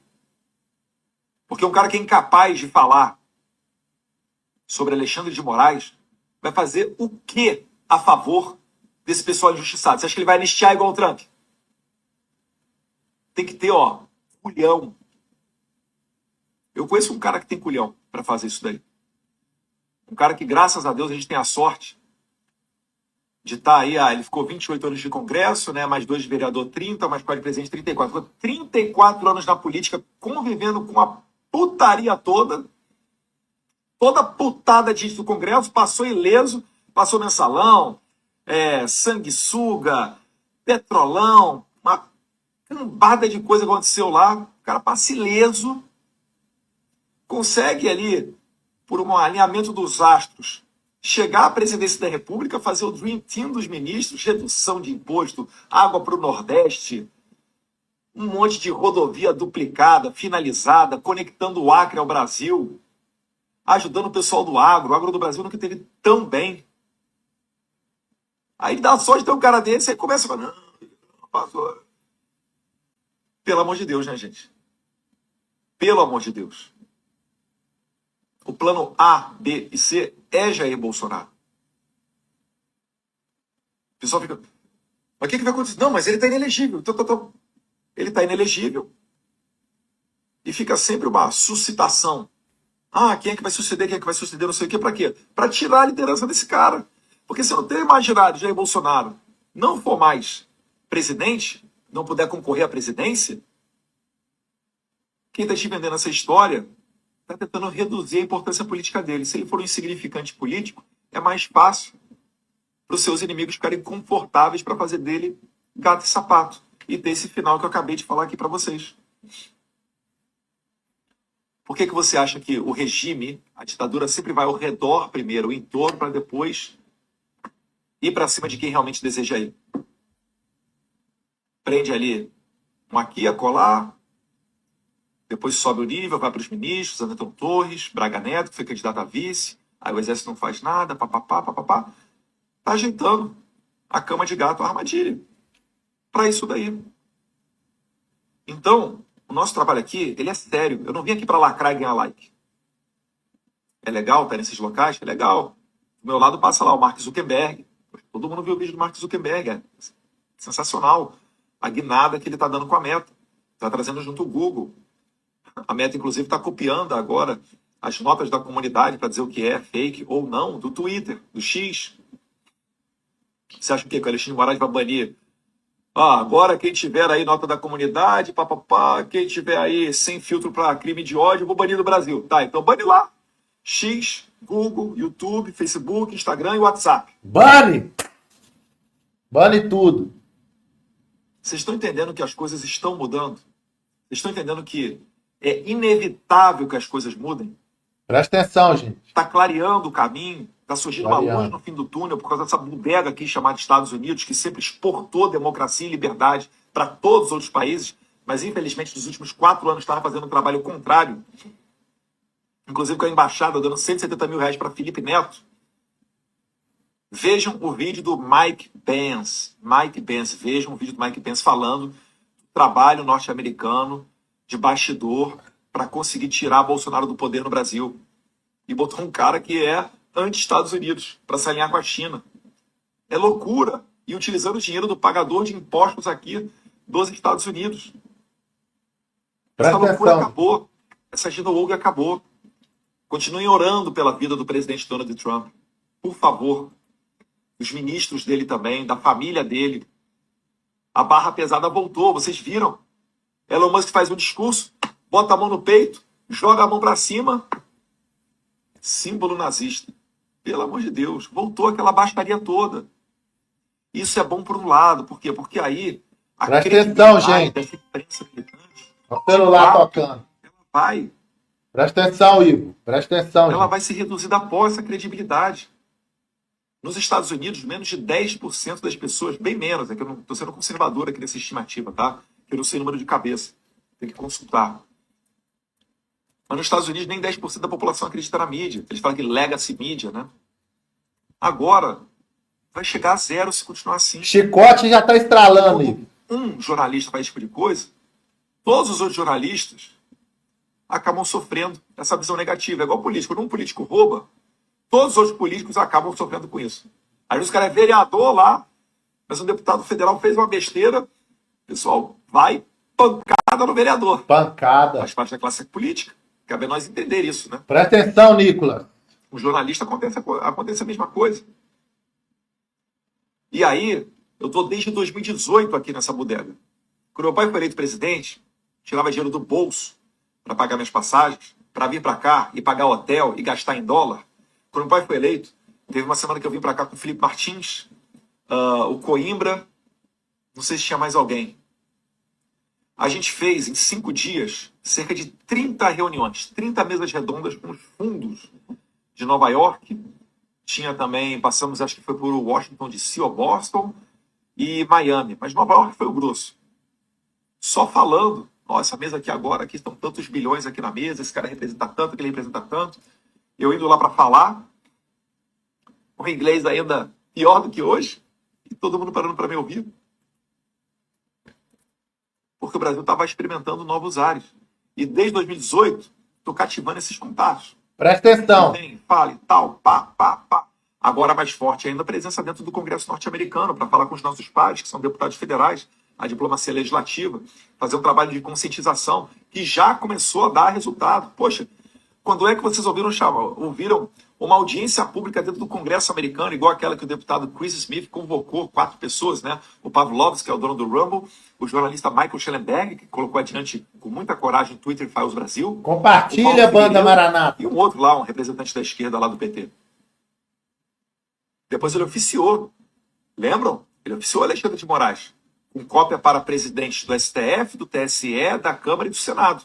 [SPEAKER 6] Porque um cara que é incapaz de falar sobre Alexandre de Moraes vai fazer o quê a favor desse pessoal injustiçado? Você acha que ele vai anistiar igual o Trump? Tem que ter, culhão. Eu conheço um cara que tem culhão para fazer isso daí. Um cara que, graças a Deus, a gente tem a sorte de estar aí, ele ficou 28 anos de Congresso, né, mais 2 de vereador 30, mais 4 de presidente 34. Ficou 34 anos na política, convivendo com a putaria toda putada de do Congresso, passou ileso, passou mensalão, sanguessuga, petrolão, uma cambada de coisa aconteceu lá, o cara passa ileso, consegue ali, por um alinhamento dos astros, chegar à presidência da República, fazer o Dream Team dos ministros, redução de imposto, água para o Nordeste, um monte de rodovia duplicada, finalizada, conectando o Acre ao Brasil, ajudando o pessoal do agro. O agro do Brasil nunca teve tão bem. Aí dá sorte de ter um cara desse, aí começa a falar, não, passou. Pelo amor de Deus, né, gente? Pelo amor de Deus. o plano A, B e C é Jair Bolsonaro. O pessoal fica, mas o que vai acontecer? Não, mas ele está inelegível. Ele está inelegível e fica sempre uma suscitação. Ah, quem é que vai suceder, quem é que vai suceder, não sei o quê, para quê? Para tirar a liderança desse cara. Porque se eu não tenho imaginado Jair Bolsonaro não for mais presidente, não puder concorrer à presidência, quem está te vendendo essa história está tentando reduzir a importância política dele. Se ele for um insignificante político, é mais fácil para os seus inimigos ficarem confortáveis para fazer dele gato e sapato. E ter esse final que eu acabei de falar aqui para vocês. Por que você acha que o regime, a ditadura, sempre vai ao redor primeiro, o entorno, para depois ir para cima de quem realmente deseja ir? Prende ali um aqui, acolá, depois sobe o nível, vai para os ministros, Anderson Torres, Braga Neto, que foi candidato a vice, aí o exército não faz nada, papapá, papapá. Tá ajeitando a cama de gato, a armadilha, para isso daí. Então, o nosso trabalho aqui, ele é sério. Eu não vim aqui para lacrar e ganhar like. É legal estar nesses locais? É legal. Do meu lado passa lá o Mark Zuckerberg. Todo mundo viu o vídeo do Mark Zuckerberg. É sensacional. A guinada que ele está dando com a Meta. Está trazendo junto o Google. A Meta, inclusive, está copiando agora as notas da comunidade para dizer o que é fake ou não do Twitter, do X. Você acha o quê? Que o Alexandre de Moraes vai banir? Ah, agora quem tiver aí nota da comunidade, papapá, quem tiver aí sem filtro para crime de ódio, eu vou banir do Brasil. Tá, então bane lá. X, Google, YouTube, Facebook, Instagram e WhatsApp.
[SPEAKER 1] Bane! Bane tudo.
[SPEAKER 6] Vocês estão entendendo que as coisas estão mudando? Vocês estão entendendo que é inevitável que as coisas mudem?
[SPEAKER 1] Presta atenção, gente.
[SPEAKER 6] Está clareando o caminho, está surgindo uma
[SPEAKER 1] Clareando.
[SPEAKER 6] luz no fim do túnel por causa dessa bodega aqui chamada Estados Unidos, que sempre exportou democracia e liberdade para todos os outros países, mas infelizmente nos últimos 4 anos estava fazendo um trabalho contrário, inclusive com a embaixada dando 170 mil reais para Felipe Neto. Vejam o vídeo do Mike Pence. Vejam o vídeo do Mike Pence falando do trabalho norte-americano de bastidor para conseguir tirar Bolsonaro do poder no Brasil. E botou um cara que é anti-Estados Unidos, para se alinhar com a China. É loucura. E utilizando o dinheiro do pagador de impostos aqui dos Estados Unidos. Essa
[SPEAKER 1] Presta
[SPEAKER 6] loucura
[SPEAKER 1] atenção.
[SPEAKER 6] acabou. Essa agenda woke acabou. Continuem orando pela vida do presidente Donald Trump. Por favor. Os ministros dele também, da família dele. A barra pesada voltou, vocês viram? Elon Musk faz um discurso, bota a mão no peito, joga a mão para cima. Símbolo nazista. Pelo amor de Deus, voltou aquela baixaria toda. Isso é bom por um lado, por quê? Porque aí a
[SPEAKER 1] Presta
[SPEAKER 6] credibilidade
[SPEAKER 1] atenção, gente.
[SPEAKER 6] dessa imprensa militante,
[SPEAKER 1] O celular tocando.
[SPEAKER 6] vai,
[SPEAKER 1] Presta atenção, Igor. Presta atenção,
[SPEAKER 6] ela
[SPEAKER 1] gente.
[SPEAKER 6] vai ser reduzida após essa credibilidade. Nos Estados Unidos, menos de 10% das pessoas, bem menos, é que eu não estou sendo conservador aqui nessa estimativa, tá? Eu não sei o número de cabeça, tem que consultar. Mas nos Estados Unidos, nem 10% da população acredita na mídia. Eles falam que legacy mídia, né? Agora, vai chegar a 0 se continuar assim.
[SPEAKER 1] Chicote já tá estralando, Igor.
[SPEAKER 6] Um jornalista faz esse tipo de coisa, todos os outros jornalistas acabam sofrendo essa visão negativa. É igual político. Quando um político rouba, todos os outros políticos acabam sofrendo com isso. Aí os caras é vereador lá, mas um deputado federal fez uma besteira, o pessoal vai pancada no vereador.
[SPEAKER 1] Pancada.
[SPEAKER 6] Faz parte da classe política. Cabe a nós entender isso, né?
[SPEAKER 1] Presta atenção, Nicolas.
[SPEAKER 6] O jornalista acontece a mesma coisa. E aí, eu estou desde 2018 aqui nessa bodega. Quando meu pai foi eleito presidente, tirava dinheiro do bolso para pagar minhas passagens, para vir para cá e pagar hotel e gastar em dólar. Quando meu pai foi eleito, teve uma semana que eu vim para cá com o Felipe Martins, o Coimbra, não sei se tinha mais alguém. A gente fez, em 5 dias, cerca de 30 reuniões, 30 mesas redondas com os fundos de Nova York. Tinha também, passamos, acho que foi por Washington DC ou Boston e Miami. Mas Nova York foi o grosso. Só falando, ó, essa mesa aqui agora, aqui estão tantos bilhões aqui na mesa, esse cara representa tanto, aquele representa tanto. Eu indo lá para falar, o inglês ainda pior do que hoje, e todo mundo parando para me ouvir. Porque o Brasil estava experimentando novos ares. E desde 2018, estou cativando esses contatos.
[SPEAKER 1] Presta atenção.
[SPEAKER 6] Tem, fale, tal, pá, pá, pá. Agora, mais forte ainda, a presença dentro do Congresso norte-americano, para falar com os nossos pares, que são deputados federais, a diplomacia legislativa, fazer um trabalho de conscientização, que já começou a dar resultado. Poxa, quando é que vocês ouviram uma audiência pública dentro do Congresso americano, igual aquela que o deputado Chris Smith convocou 4 pessoas, né? O Pavlovski, que é o dono do Rumble, o jornalista Michael Schellenberg, que colocou adiante com muita coragem no Twitter Files Brasil.
[SPEAKER 1] Compartilha, banda Maranata.
[SPEAKER 6] E um outro lá, um representante da esquerda lá do PT. Depois ele oficiou, lembram? Ele oficiou Alexandre de Moraes, com cópia para presidentes do STF, do TSE, da Câmara e do Senado.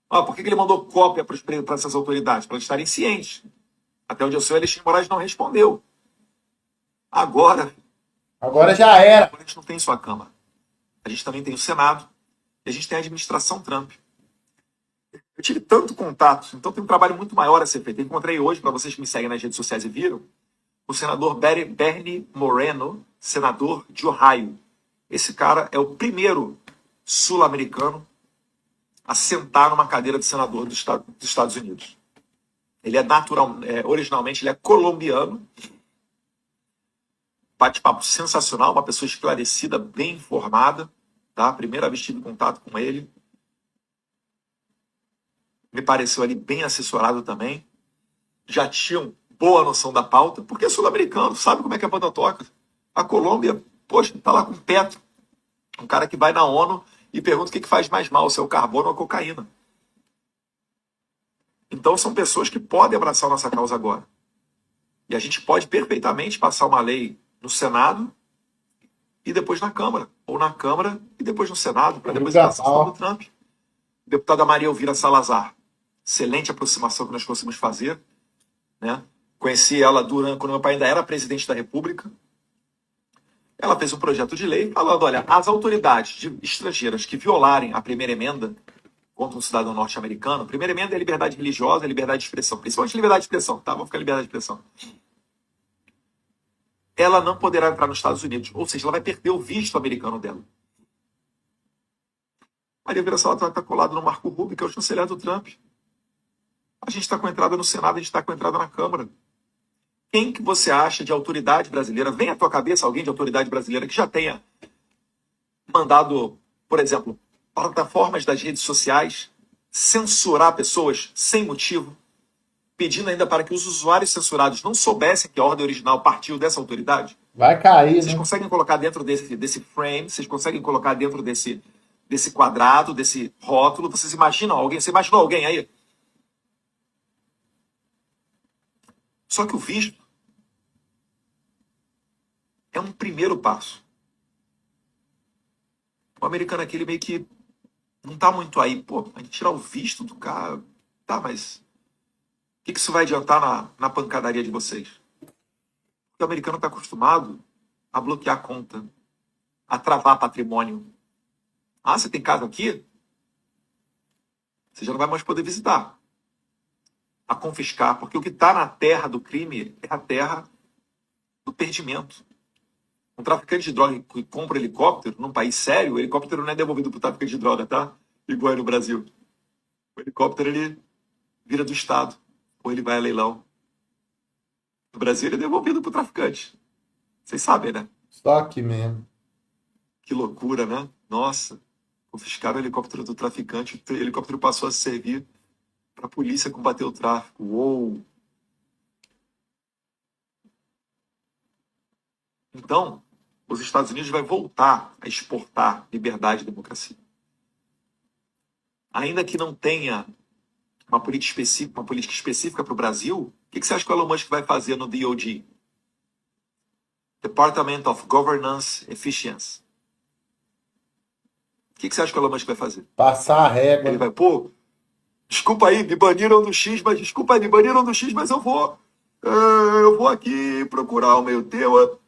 [SPEAKER 6] Por que ele mandou cópia para essas autoridades? Para eles estarem cientes. Até onde eu sei, o Alexandre de Moraes não respondeu. Agora
[SPEAKER 1] já era.
[SPEAKER 6] a gente não tem só a Câmara. A gente também tem o Senado e a gente tem a administração Trump. Eu tive tanto contato, então tem um trabalho muito maior a ser feito. Eu encontrei hoje, para vocês que me seguem nas redes sociais e viram, o senador Bernie Moreno, senador de Ohio. Esse cara é o primeiro sul-americano a sentar numa cadeira de senador dos Estados Unidos. Ele é originalmente ele é colombiano. Bate-papo sensacional, uma pessoa esclarecida, bem informada. Tá? Primeira vez tive contato com ele. Me pareceu ali bem assessorado também. Já tinham boa noção da pauta, porque é sul-americano, sabe como é que a banda toca. A Colômbia, poxa, tá lá com o Petro, um cara que vai na ONU e pergunta o que faz mais mal, se é o carbono ou a cocaína. Então são pessoas que podem abraçar a nossa causa agora. E a gente pode perfeitamente passar uma lei no Senado e depois na Câmara. Ou na Câmara e depois no Senado, para depois passar do Trump. Deputada Maria Elvira Salazar. Excelente aproximação que nós conseguimos fazer. Né? Conheci ela quando meu pai ainda era presidente da República. Ela fez um projeto de lei falando, olha, as autoridades estrangeiras que violarem a primeira emenda contra um cidadão norte-americano, a primeira emenda é liberdade religiosa, liberdade de expressão, principalmente liberdade de expressão, tá? Vamos ficar liberdade de expressão. Ela não poderá entrar nos Estados Unidos, ou seja, ela vai perder o visto americano dela. Maria Elvira Salazar está colada no Marco Rubio, que é o chanceler do Trump. A gente está com entrada no Senado, a gente está com entrada na Câmara. Quem que você acha de autoridade brasileira? Vem à tua cabeça alguém de autoridade brasileira que já tenha mandado, por exemplo, plataformas das redes sociais censurar pessoas sem motivo, pedindo ainda para que os usuários censurados não soubessem que a ordem original partiu dessa autoridade?
[SPEAKER 1] Vai cair,
[SPEAKER 6] Vocês
[SPEAKER 1] né?
[SPEAKER 6] conseguem colocar dentro desse frame, vocês conseguem colocar dentro desse quadrado, desse rótulo, vocês imaginam alguém? Você imaginou alguém aí? Só que o visto é um primeiro passo. O americano aquele meio que não tá muito aí. Pô, a gente tirar o visto do cara. Tá, mas o que isso vai adiantar na pancadaria de vocês? Porque o americano está acostumado a bloquear a conta, a travar patrimônio. Ah, você tem casa aqui? Você já não vai mais poder visitar. A confiscar, porque o que está na terra do crime é a terra do perdimento. Um traficante de droga que compra helicóptero num país sério, o helicóptero não é devolvido para o traficante de droga, tá? Igual é no Brasil. O helicóptero, ele vira do Estado, ou ele vai a leilão. No Brasil, ele é devolvido para o traficante. Vocês sabem, né?
[SPEAKER 1] Só aqui mesmo.
[SPEAKER 6] Que loucura, né? Nossa, confiscaram o helicóptero do traficante, o helicóptero passou a servir para a polícia combater o tráfico. Uou! Então, os Estados Unidos vai voltar a exportar liberdade e democracia. Ainda que não tenha uma política específica para o Brasil, o que você acha que o Elon Musk vai fazer no DOD? Department of Governance Efficiency. O que você acha que o Elon Musk vai fazer?
[SPEAKER 1] Passar a régua.
[SPEAKER 6] Ele vai, desculpa aí, me baniram do X, mas eu vou aqui procurar o meio termo.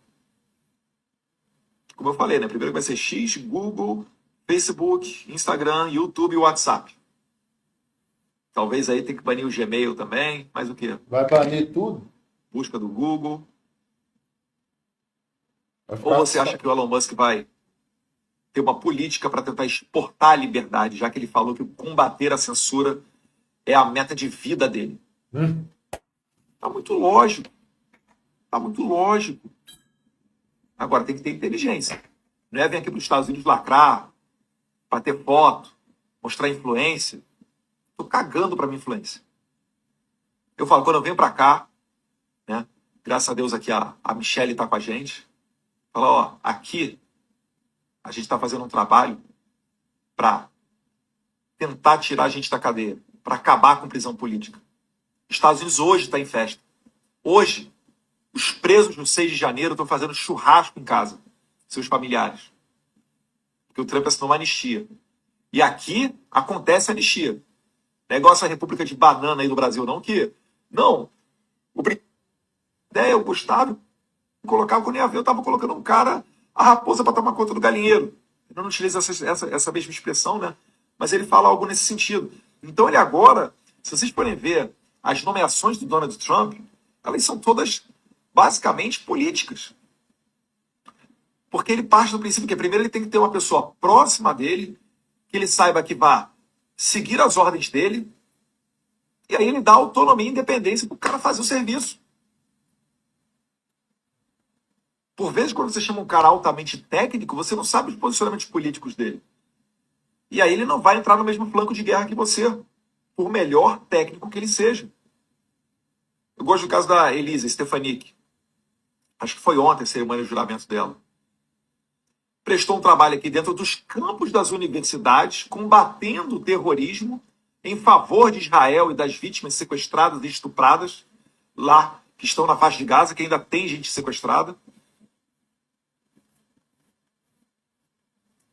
[SPEAKER 6] Como eu falei, né? Primeiro vai ser X, Google, Facebook, Instagram, YouTube e WhatsApp. Talvez aí tenha que banir o Gmail também. Mais o quê?
[SPEAKER 1] Vai banir tudo?
[SPEAKER 6] Busca do Google.
[SPEAKER 1] Vai ficar
[SPEAKER 6] Ou você acha que o Elon Musk vai ter uma política para tentar exportar a liberdade, já que ele falou que combater a censura é a meta de vida dele?
[SPEAKER 1] Hum.
[SPEAKER 6] Tá muito lógico. Tá muito lógico. Agora tem que ter inteligência. Não é vir aqui para os Estados Unidos lacrar, bater foto, mostrar influência. Tô cagando para minha influência. Eu falo, quando eu venho para cá, né? Graças a Deus aqui a Michelle tá com a gente. Fala, ó, aqui a gente está fazendo um trabalho para tentar tirar a gente da cadeia, para acabar com prisão política. Os Estados Unidos hoje está em festa. Hoje, os presos no 6 de janeiro estão fazendo churrasco em casa, seus familiares. Porque o Trump assinou uma anistia. E aqui acontece a anistia. Negócio a República de Banana aí do Brasil, não que... Não. O Gustavo colocava, quando ia ver, eu estava colocando um cara, a raposa para tomar conta do galinheiro. Eu não utilizo essa mesma expressão, né? Mas ele fala algo nesse sentido. Então ele agora, se vocês forem ver, as nomeações do Donald Trump, elas são todas basicamente políticas. Porque ele parte do princípio que primeiro ele tem que ter uma pessoa próxima dele, que ele saiba que vai seguir as ordens dele, e aí ele dá autonomia e independência para o cara fazer o serviço. Por vezes, quando você chama um cara altamente técnico, você não sabe os posicionamentos políticos dele. E aí ele não vai entrar no mesmo flanco de guerra que você, por melhor técnico que ele seja. Eu gosto do caso da Elisa Stefanik. Acho que foi ontem a cerimônia de juramento dela. Prestou um trabalho aqui dentro dos campos das universidades, combatendo o terrorismo em favor de Israel e das vítimas sequestradas e estupradas lá, que estão na faixa de Gaza, que ainda tem gente sequestrada.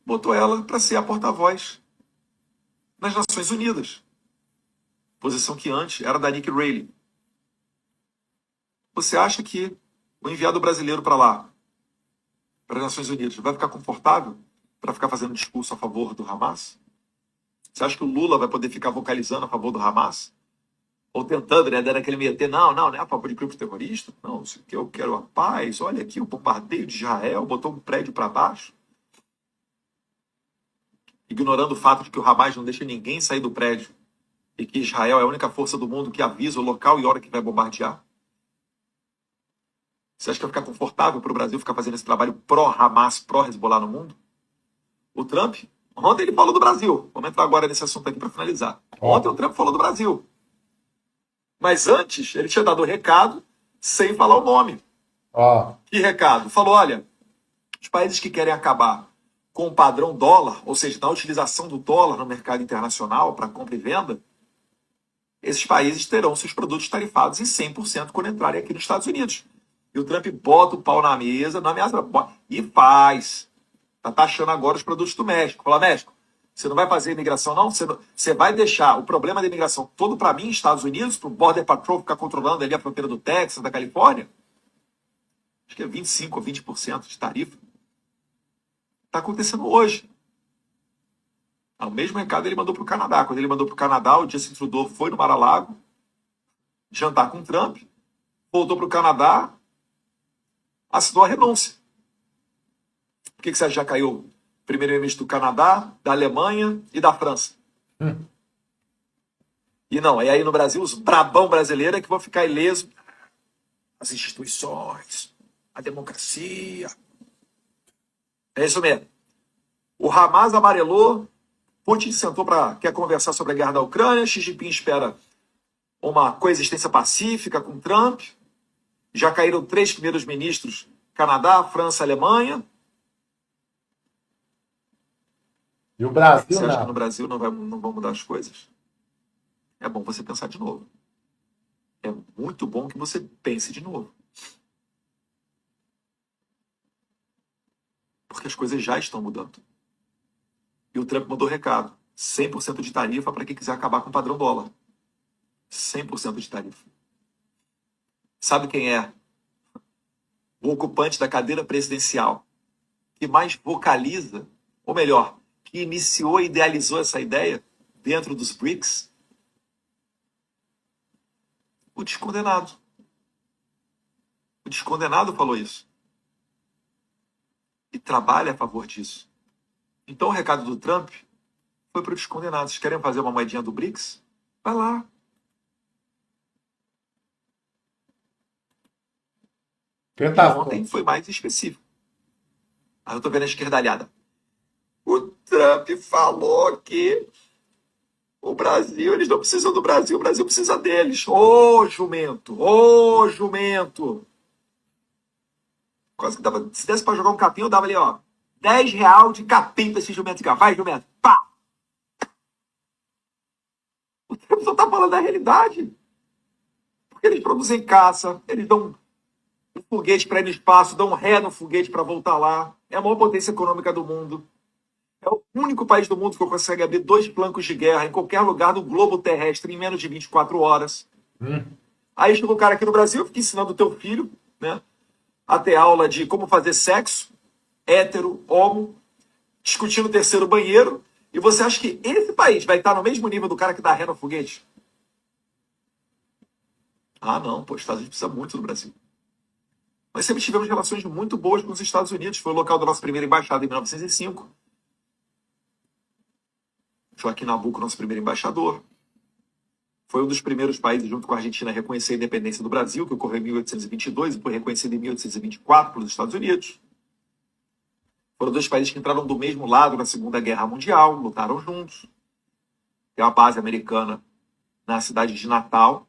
[SPEAKER 6] Botou ela para ser a porta-voz nas Nações Unidas. Posição que antes era da Nikki Haley. Você acha que o enviado brasileiro para lá, para as Nações Unidas, vai ficar confortável para ficar fazendo discurso a favor do Hamas? Você acha que o Lula vai poder ficar vocalizando a favor do Hamas? Ou tentando, né, dando aquele meter, não é a favor de grupos terroristas? Não, isso aqui eu quero a paz, olha aqui o bombardeio de Israel, botou um prédio para baixo. Ignorando o fato de que o Hamas não deixa ninguém sair do prédio e que Israel é a única força do mundo que avisa o local e a hora que vai bombardear. Você acha que vai ficar confortável para o Brasil ficar fazendo esse trabalho pró-Hamas, pró-Hezbollah no mundo? O Trump, ontem ele falou do Brasil. Vamos entrar agora nesse assunto aqui para finalizar. Ontem o Trump falou do Brasil. Mas antes, ele tinha dado o recado sem falar o nome. Que recado? Falou, olha, os países que querem acabar com o padrão dólar, ou seja, na utilização do dólar no mercado internacional para compra e venda, esses países terão seus produtos tarifados em 100% quando entrarem aqui nos Estados Unidos. E o Trump bota o pau na mesa, e faz. Está taxando agora os produtos do México. Fala, México, você não vai fazer imigração, não? Você vai deixar o problema da imigração todo para mim, Estados Unidos, para o Border Patrol ficar controlando ali a fronteira do Texas, da Califórnia? Acho que é 25% ou 20% de tarifa. Está acontecendo hoje. O mesmo recado ele mandou para o Canadá. Quando ele mandou para o Canadá, o Justin Trudeau foi no Mar-a-Lago jantar com o Trump, voltou para o Canadá, assinou a renúncia. Por que você já caiu? Primeiro-ministro do Canadá, da Alemanha e da França. E não, é aí no Brasil, os brabão brasileiros que vão ficar ilesos. As instituições, a democracia. É isso mesmo. O Hamas amarelou, Putin sentou quer conversar sobre a guerra da Ucrânia, Xi Jinping espera uma coexistência pacífica com Trump. Já caíram 3 primeiros ministros, Canadá, França, Alemanha.
[SPEAKER 1] E o Brasil,
[SPEAKER 6] Você acha que
[SPEAKER 1] não?
[SPEAKER 6] no Brasil não vão mudar as coisas? É bom você pensar de novo. É muito bom que você pense de novo. Porque as coisas já estão mudando. E o Trump mandou recado. 100% de tarifa para quem quiser acabar com o padrão dólar. 100% de tarifa. Sabe quem é o ocupante da cadeira presidencial que mais vocaliza, ou melhor, que iniciou e idealizou essa ideia dentro dos BRICS? O descondenado. O descondenado falou isso. E trabalha a favor disso. Então o recado do Trump foi para os descondenados. Querem fazer uma moedinha do BRICS? Vai lá.
[SPEAKER 1] Pentafogo.
[SPEAKER 6] Ontem foi mais específico. Aí eu tô vendo a esquerdalhada. O Trump falou que o Brasil, eles não precisam do Brasil, o Brasil precisa deles. Ô, jumento! Ô, jumento! Quase que dava, se desse pra jogar um capim, eu dava ali, ó, R$10 de capim pra esse jumento aqui, ó. Vai, jumento! Pá! O Trump só tá falando da realidade. Porque eles produzem caça, eles dão um foguete para ir no espaço, dão um ré no foguete para voltar lá. É a maior potência econômica do mundo. É o único país do mundo que consegue abrir 2 flancos de guerra em qualquer lugar do globo terrestre em menos de 24 horas. Aí chega o cara aqui no Brasil, fica ensinando o teu filho, né, a ter aula de como fazer sexo, hétero, homo, discutindo o terceiro banheiro, e você acha que esse país vai estar no mesmo nível do cara que dá ré no foguete? Ah, não, pô, os Estados Unidos precisa muito do Brasil. Nós sempre tivemos relações muito boas com os Estados Unidos. Foi o local da nossa primeira embaixada em 1905. Joaquim Nabuco, nosso primeiro embaixador. Foi um dos primeiros países, junto com a Argentina, a reconhecer a independência do Brasil, que ocorreu em 1822 e foi reconhecido em 1824 pelos Estados Unidos. Foram 2 países que entraram do mesmo lado na Segunda Guerra Mundial, lutaram juntos. Tem uma base americana na cidade de Natal,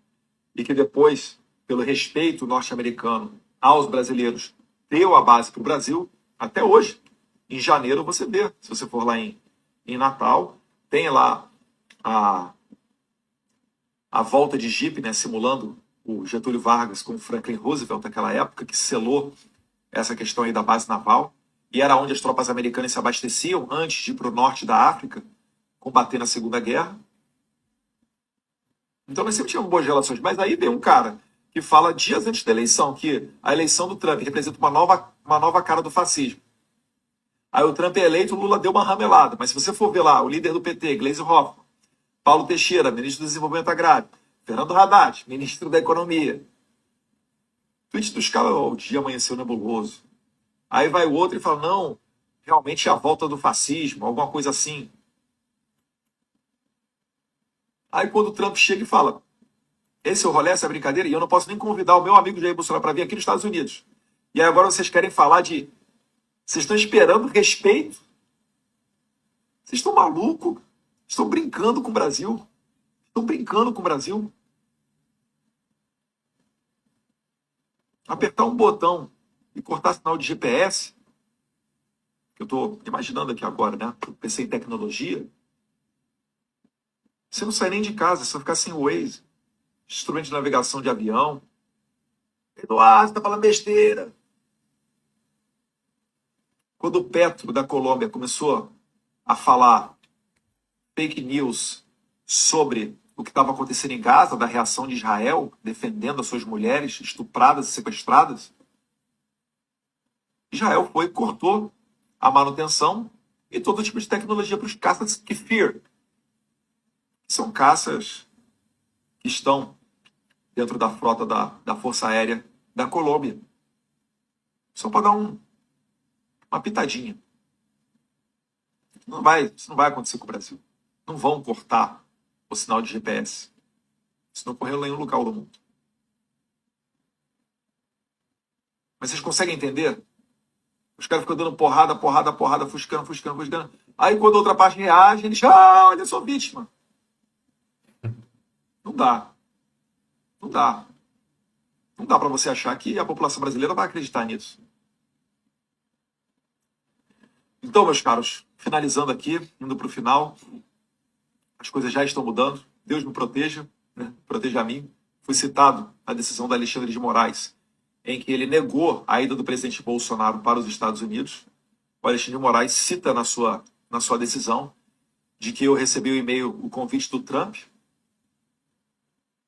[SPEAKER 6] e que depois, pelo respeito norte-americano aos brasileiros, deu a base para o Brasil até hoje. Em janeiro você vê, se você for lá em Natal, tem lá a volta de jipe, né, simulando o Getúlio Vargas com o Franklin Roosevelt naquela época, que selou essa questão aí da base naval, e era onde as tropas americanas se abasteciam antes de ir para o norte da África, combater na Segunda Guerra. Então nós sempre tivemos boas relações, mas aí vem um cara que fala dias antes da eleição que a eleição do Trump representa uma nova cara do fascismo. Aí o Trump é eleito, o Lula deu uma ramelada. Mas se você for ver lá, o líder do PT, Gleisi Hoffmann, Paulo Teixeira, ministro do Desenvolvimento Agrário, Fernando Haddad, ministro da Economia. O tweet dos caras, o dia amanheceu nebuloso. Aí vai o outro e fala, não, realmente é a volta do fascismo, alguma coisa assim. Aí quando o Trump chega e fala, esse é o rolê, essa é a brincadeira, e eu não posso nem convidar o meu amigo Jair Bolsonaro para vir aqui nos Estados Unidos. E aí agora vocês querem falar de... Vocês estão esperando respeito? Vocês estão malucos? Estão brincando com o Brasil? Estão brincando com o Brasil? Apertar um botão e cortar sinal de GPS, que eu estou imaginando aqui agora, né? Eu pensei em tecnologia. Você não sai nem de casa, você vai ficar sem Waze, instrumento de navegação de avião. Eduardo, você está falando besteira. Quando o Petro da Colômbia começou a falar fake news sobre o que estava acontecendo em Gaza, da reação de Israel, defendendo as suas mulheres estupradas e sequestradas, Israel foi e cortou a manutenção e todo tipo de tecnologia para os caças Kfir. São caças que estão dentro da frota da Força Aérea da Colômbia. Só para dar uma pitadinha. Isso não vai acontecer com o Brasil. Não vão cortar o sinal de GPS. Isso não ocorreu em nenhum lugar do mundo. Mas vocês conseguem entender? Os caras ficam dando porrada, fuscando. Aí quando a outra parte reage, eles olha, eu sou vítima. Não dá. Não dá. Não dá para você achar que a população brasileira vai acreditar nisso. Então, meus caros, finalizando aqui, indo para o final, as coisas já estão mudando. Deus me proteja, né? Proteja a mim. Foi citado a decisão da Alexandre de Moraes, em que ele negou a ida do presidente Bolsonaro para os Estados Unidos. O Alexandre de Moraes cita na sua decisão de que eu recebi o e-mail, o convite do Trump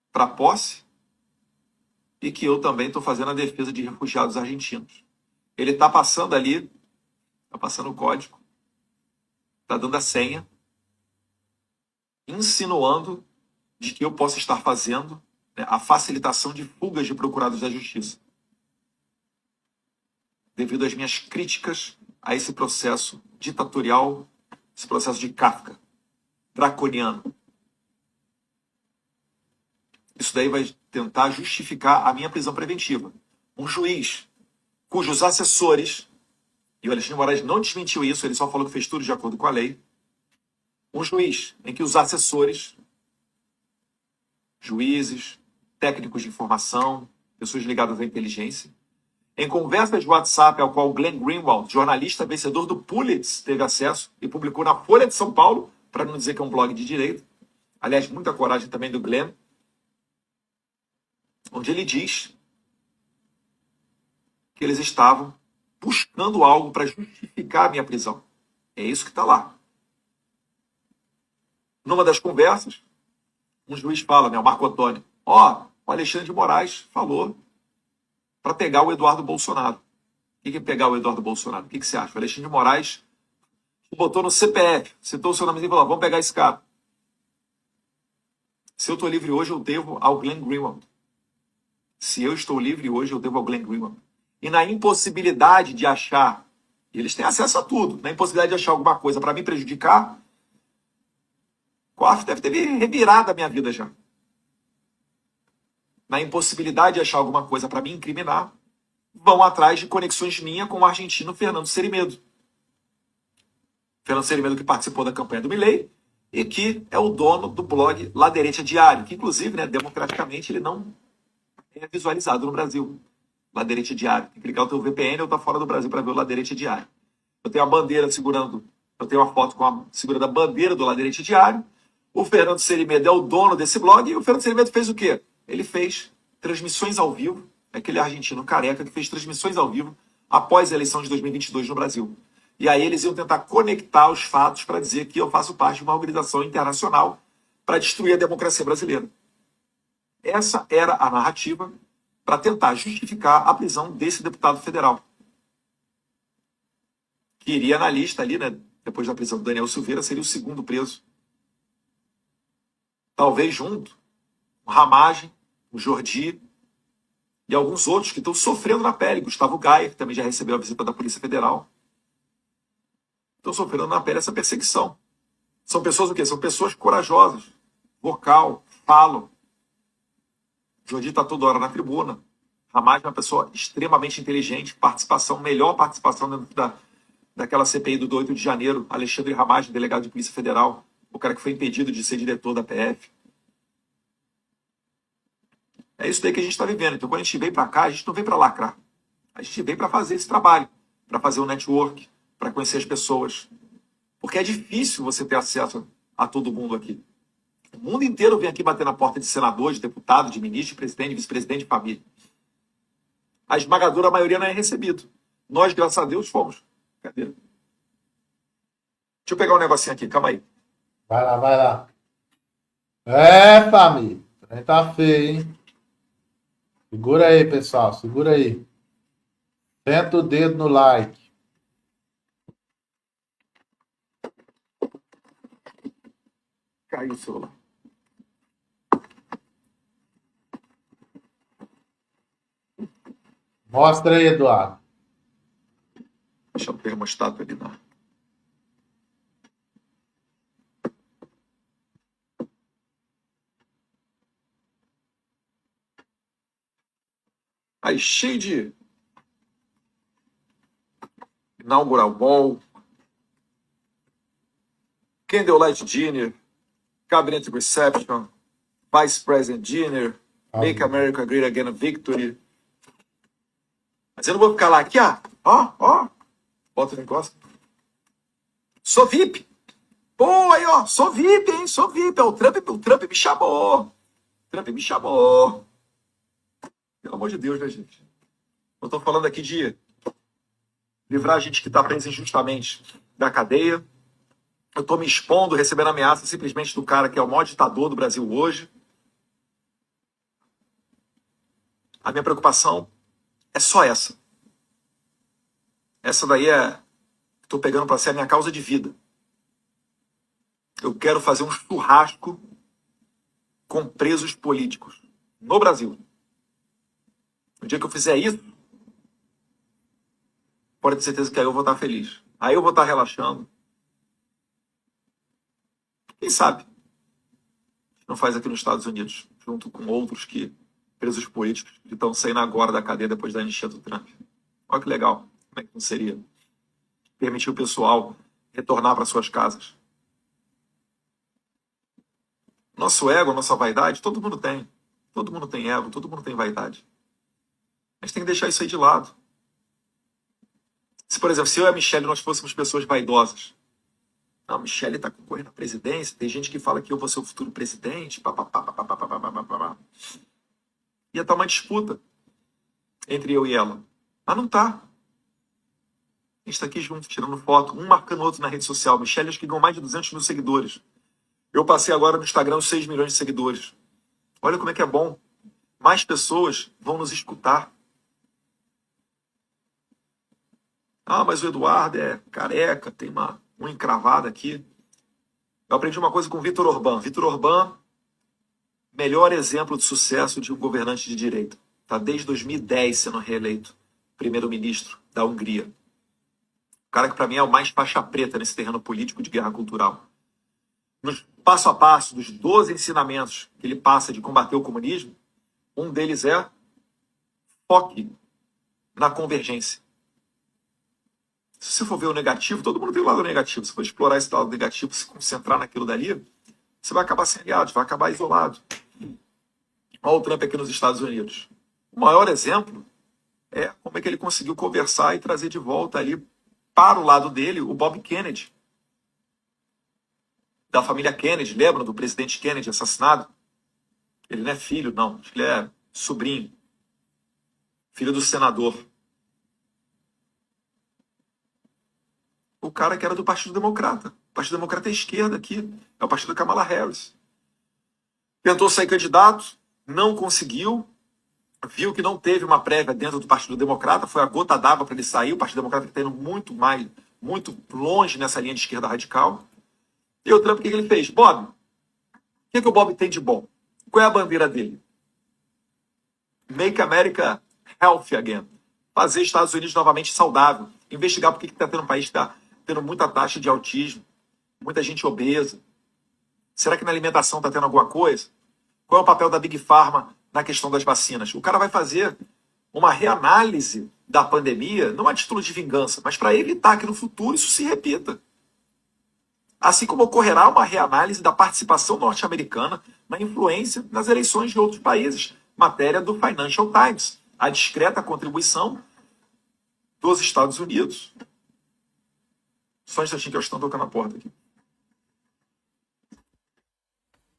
[SPEAKER 6] para posse e que eu também estou fazendo a defesa de refugiados argentinos. Ele está passando ali, está passando o código, está dando a senha, insinuando de que eu possa estar fazendo, né, a facilitação de fugas de procurados da justiça, devido às minhas críticas a esse processo ditatorial, esse processo de Kafka, draconiano. Isso daí vai tentar justificar a minha prisão preventiva. Um juiz cujos assessores, e o Alexandre de Moraes não desmentiu isso, ele só falou que fez tudo de acordo com a lei, um juiz em que os assessores, juízes, técnicos de informação, pessoas ligadas à inteligência, em conversas de WhatsApp ao qual Glenn Greenwald, jornalista vencedor do Pulitzer, teve acesso e publicou na Folha de São Paulo, para não dizer que é um blog de direita, aliás, muita coragem também do Glenn, onde ele diz que eles estavam buscando algo para justificar a minha prisão. É isso que está lá. Numa das conversas, um juiz fala, né, o Marco Antônio, o Alexandre de Moraes falou para pegar o Eduardo Bolsonaro. O que é pegar o Eduardo Bolsonaro? O que você acha? O Alexandre de Moraes botou no CPF, citou o seu nome e falou, vamos pegar esse cara. Se eu estou livre hoje, eu devo ao Glenn Greenwald. Se eu estou livre hoje, eu devo ao Glenn Greenwald. E na impossibilidade de achar, e eles têm acesso a tudo, na impossibilidade de achar alguma coisa para me prejudicar, COAF deve ter revirado a minha vida já. Na impossibilidade de achar alguma coisa para me incriminar, vão atrás de conexões minhas com o argentino Fernando Serimedo. Fernando Serimedo que participou da campanha do Milei e que é o dono do blog Ladeirete Diário, que inclusive, né, democraticamente, ele não é visualizado no Brasil. Ladeirete Diário. Tem que ligar o teu VPN ou tá fora do Brasil para ver o Ladeirete Diário. Eu tenho a bandeira segurando, eu tenho uma foto segurando a bandeira do Ladeirete Diário. O Fernando Serimedo é o dono desse blog e o Fernando Serimedo fez o quê? Ele fez transmissões ao vivo, aquele argentino careca que fez transmissões ao vivo após a eleição de 2022 no Brasil. E aí eles iam tentar conectar os fatos para dizer que eu faço parte de uma organização internacional para destruir a democracia brasileira. Essa era a narrativa para tentar justificar a prisão desse deputado federal. Que iria na lista ali, né, depois da prisão do Daniel Silveira, seria o segundo preso. Talvez junto o Ramagem, o Jordi e alguns outros que estão sofrendo na pele. Gustavo Gaia, que também já recebeu a visita da Polícia Federal. Estão sofrendo na pele essa perseguição. São pessoas o quê? São pessoas corajosas, vocal, falam. O Jordi está toda hora na tribuna. Ramagem é uma pessoa extremamente inteligente, melhor participação dentro daquela CPI do 8 de janeiro. Alexandre Ramagem, delegado de Polícia Federal, o cara que foi impedido de ser diretor da PF. É isso daí que a gente está vivendo. Então, quando a gente vem para cá, a gente não vem para lacrar. A gente vem para fazer esse trabalho, para fazer o network, para conhecer as pessoas. Porque é difícil você ter acesso a todo mundo aqui. O mundo inteiro vem aqui bater na porta de senador, de deputado, de ministro, de presidente, de vice-presidente de família. A esmagadora maioria não é recebido. Nós, graças a Deus, fomos. Cadê? Deixa eu pegar um negocinho aqui, calma aí.
[SPEAKER 1] Vai lá, vai lá. É, família. O trem tá feio, hein? Segura aí, pessoal. Segura aí. Senta o dedo no like.
[SPEAKER 6] Caiu o celular.
[SPEAKER 1] Mostra aí, Eduardo.
[SPEAKER 6] Deixa o termostato ali na... Aí, cheio de inaugural ball, candlelight dinner, cabinet reception, vice president dinner, make America great again victory. Mas eu não vou ficar lá aqui, ó, bota no encosto. Sou VIP. Pô, aí, ó, sou VIP, hein, sou VIP. O Trump me chamou. O Trump me chamou. Pelo amor de Deus, né, gente? Eu tô falando aqui de livrar a gente que tá presa injustamente da cadeia. Eu tô me expondo, recebendo ameaça simplesmente do cara que é o maior ditador do Brasil hoje. A minha preocupação é só essa. Essa daí estou pegando para ser a minha causa de vida. Eu quero fazer um churrasco com presos políticos no Brasil. No dia que eu fizer isso, pode ter certeza que aí eu vou estar feliz. Aí eu vou estar relaxando. Quem sabe? Não faz aqui nos Estados Unidos, junto com outros presos políticos que estão saindo agora da cadeia depois da anistia do Trump. Olha que legal. Como é que não seria? Permitir o pessoal retornar para suas casas. Nosso ego, nossa vaidade, todo mundo tem. Todo mundo tem ego, todo mundo tem vaidade. A gente tem que deixar isso aí de lado. Se, por exemplo, se eu e a Michelle nós fôssemos pessoas vaidosas. Não, a Michelle está concorrendo à presidência, tem gente que fala que eu vou ser o futuro presidente, ia estar uma disputa entre eu e ela. Mas não tá. A gente está aqui junto, tirando foto, um marcando o outro na rede social. Michelle, acho que ganhou mais de 200 mil seguidores. Eu passei agora no Instagram os 6 milhões de seguidores. Olha como é que é bom. Mais pessoas vão nos escutar. Ah, mas o Eduardo é careca, tem uma encravada aqui. Eu aprendi uma coisa com o Viktor Orbán. Viktor Orbán, melhor exemplo de sucesso de um governante de direita. Está desde 2010 sendo reeleito primeiro-ministro da Hungria. O cara que para mim é o mais faixa preta nesse terreno político de guerra cultural. No passo a passo dos 12 ensinamentos que ele passa de combater o comunismo, um deles é foque na convergência. Se você for ver o negativo, todo mundo tem o lado negativo. Se for explorar esse lado negativo, se concentrar naquilo dali, você vai acabar sem aliados, vai acabar isolado. Olha o Trump aqui nos Estados Unidos. O maior exemplo é como é que ele conseguiu conversar e trazer de volta ali para o lado dele o Bob Kennedy, da família Kennedy. Lembram do presidente Kennedy assassinado? Ele não é filho, não. Ele é sobrinho. Filho do senador. O cara que era do Partido Democrata. O Partido Democrata é a esquerda aqui. É o partido da Kamala Harris. Tentou sair candidato, não conseguiu. Viu que não teve uma prévia dentro do Partido Democrata. Foi a gota d'água para ele sair. O Partido Democrata está indo muito longe nessa linha de esquerda radical. E o Trump, o que ele fez? Bob, o que o Bob tem de bom? Qual é a bandeira dele? Make America Healthy Again. Fazer Estados Unidos novamente saudável. Investigar por que está tendo um país que está tendo muita taxa de autismo, muita gente obesa. Será que na alimentação está tendo alguma coisa? Qual é o papel da Big Pharma na questão das vacinas? O cara vai fazer uma reanálise da pandemia, não a título de vingança, mas para evitar que no futuro isso se repita. Assim como ocorrerá uma reanálise da participação norte-americana na influência nas eleições de outros países. Matéria do Financial Times. A discreta contribuição dos Estados Unidos. Só um instantinho que eles estão tocando a porta aqui.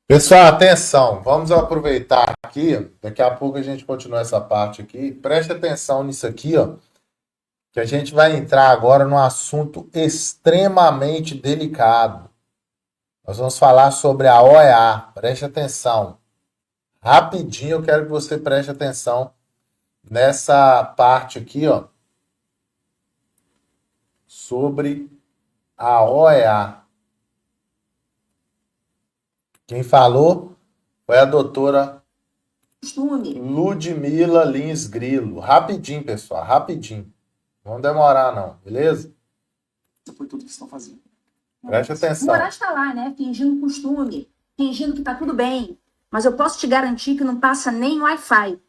[SPEAKER 1] Pessoal, atenção. Vamos aproveitar aqui. Daqui a pouco a gente continua essa parte aqui. Preste atenção nisso aqui, ó. Que a gente vai entrar agora num assunto extremamente delicado. Nós vamos falar sobre a OEA. Preste atenção. Rapidinho eu quero que você preste atenção nessa parte aqui, ó. Sobre a OEA. Quem falou foi a doutora Ludmila Lins Grilo. Rapidinho, pessoal, rapidinho. Não vamos demorar, não, beleza?
[SPEAKER 7] Isso foi tudo que estão fazendo.
[SPEAKER 1] Preste
[SPEAKER 8] O
[SPEAKER 1] atenção.
[SPEAKER 8] Moraes está lá, né? Fingindo costume, fingindo que tá tudo bem. Mas eu posso te garantir que não passa nem Wi-Fi.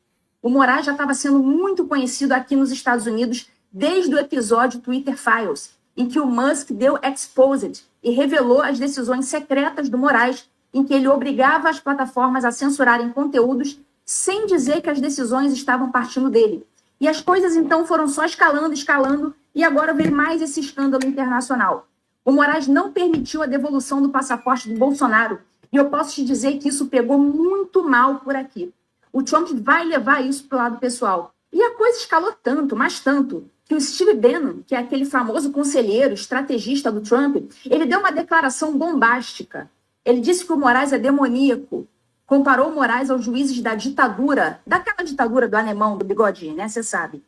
[SPEAKER 8] O Moraes já estava sendo muito conhecido aqui nos Estados Unidos desde o episódio Twitter Files, em que o Musk deu exposed e revelou as decisões secretas do Moraes, em que ele obrigava as plataformas a censurarem conteúdos sem dizer que as decisões estavam partindo dele. E as coisas então foram só escalando, e agora vem mais esse escândalo internacional. O Moraes não permitiu a devolução do passaporte do Bolsonaro, e eu posso te dizer que isso pegou muito mal por aqui. O Trump vai levar isso para o lado pessoal. E a coisa escalou tanto, mas tanto, que o Steve Bannon, que é aquele famoso conselheiro, estrategista do Trump, ele deu uma declaração bombástica. Ele disse que o Moraes é demoníaco. Comparou o Moraes aos juízes da ditadura, daquela ditadura do alemão, do bigodinho, né? Você sabe.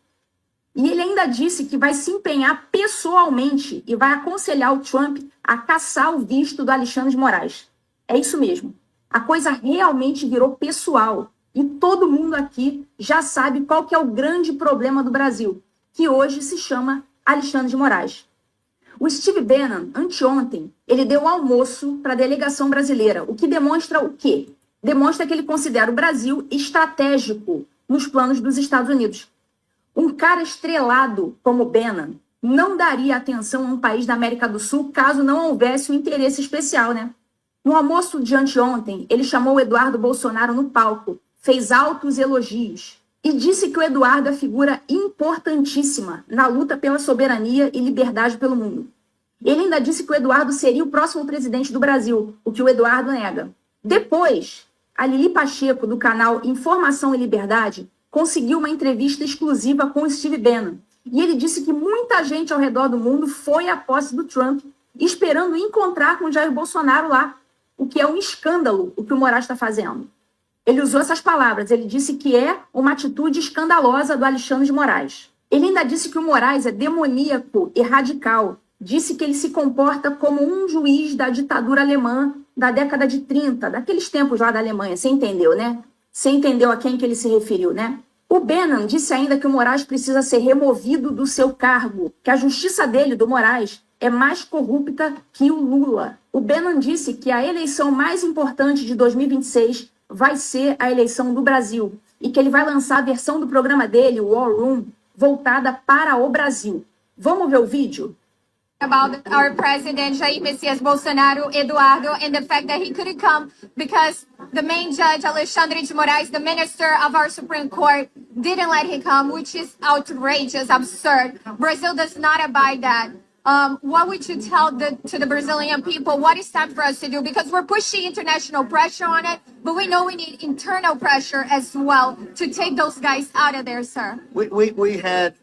[SPEAKER 8] E ele ainda disse que vai se empenhar pessoalmente e vai aconselhar o Trump a caçar o visto do Alexandre de Moraes. É isso mesmo. A coisa realmente virou pessoal. E todo mundo aqui já sabe qual que é o grande problema do Brasil, que hoje se chama Alexandre de Moraes. O Steve Bannon, anteontem, ele deu almoço para a delegação brasileira, o que demonstra o quê? Demonstra que ele considera o Brasil estratégico nos planos dos Estados Unidos. Um cara estrelado como Bannon não daria atenção a um país da América do Sul caso não houvesse um interesse especial, né? No almoço de anteontem, ele chamou o Eduardo Bolsonaro no palco, fez altos elogios e disse que o Eduardo é figura importantíssima na luta pela soberania e liberdade pelo mundo. Ele ainda disse que o Eduardo seria o próximo presidente do Brasil, o que o Eduardo nega. Depois, a Lili Pacheco, do canal Informação e Liberdade, conseguiu uma entrevista exclusiva com o Steve Bannon. E ele disse que muita gente ao redor do mundo foi à posse do Trump, esperando encontrar com o Jair Bolsonaro lá, o que é um escândalo, o que o Moraes está fazendo. Ele usou essas palavras, ele disse que é uma atitude escandalosa do Alexandre de Moraes. Ele ainda disse que o Moraes é demoníaco e radical, disse que ele se comporta como um juiz da ditadura alemã da década de 30, daqueles tempos lá da Alemanha, você entendeu, né? Você entendeu a quem que ele se referiu, né? O Bannon disse ainda que o Moraes precisa ser removido do seu cargo, que a justiça dele, do Moraes, é mais corrupta que o Lula. O Bannon disse que a eleição mais importante de 2026 vai ser a eleição do Brasil e que ele vai lançar a versão do programa dele, o War Room, voltada para o Brasil. Vamos ver o vídeo?
[SPEAKER 9] About our president Jair Messias Bolsonaro, Eduardo, and the fact that he couldn't come because the main judge, Alexandre de Moraes, the minister of our Supreme Court, didn't let him come, which is outrageous, absurd. Brazil does not abide that. What would you tell to the Brazilian people? What is time for us to do? Because we're pushing international pressure on it, but we know we need internal pressure as well to take those guys out of there, sir.
[SPEAKER 10] We had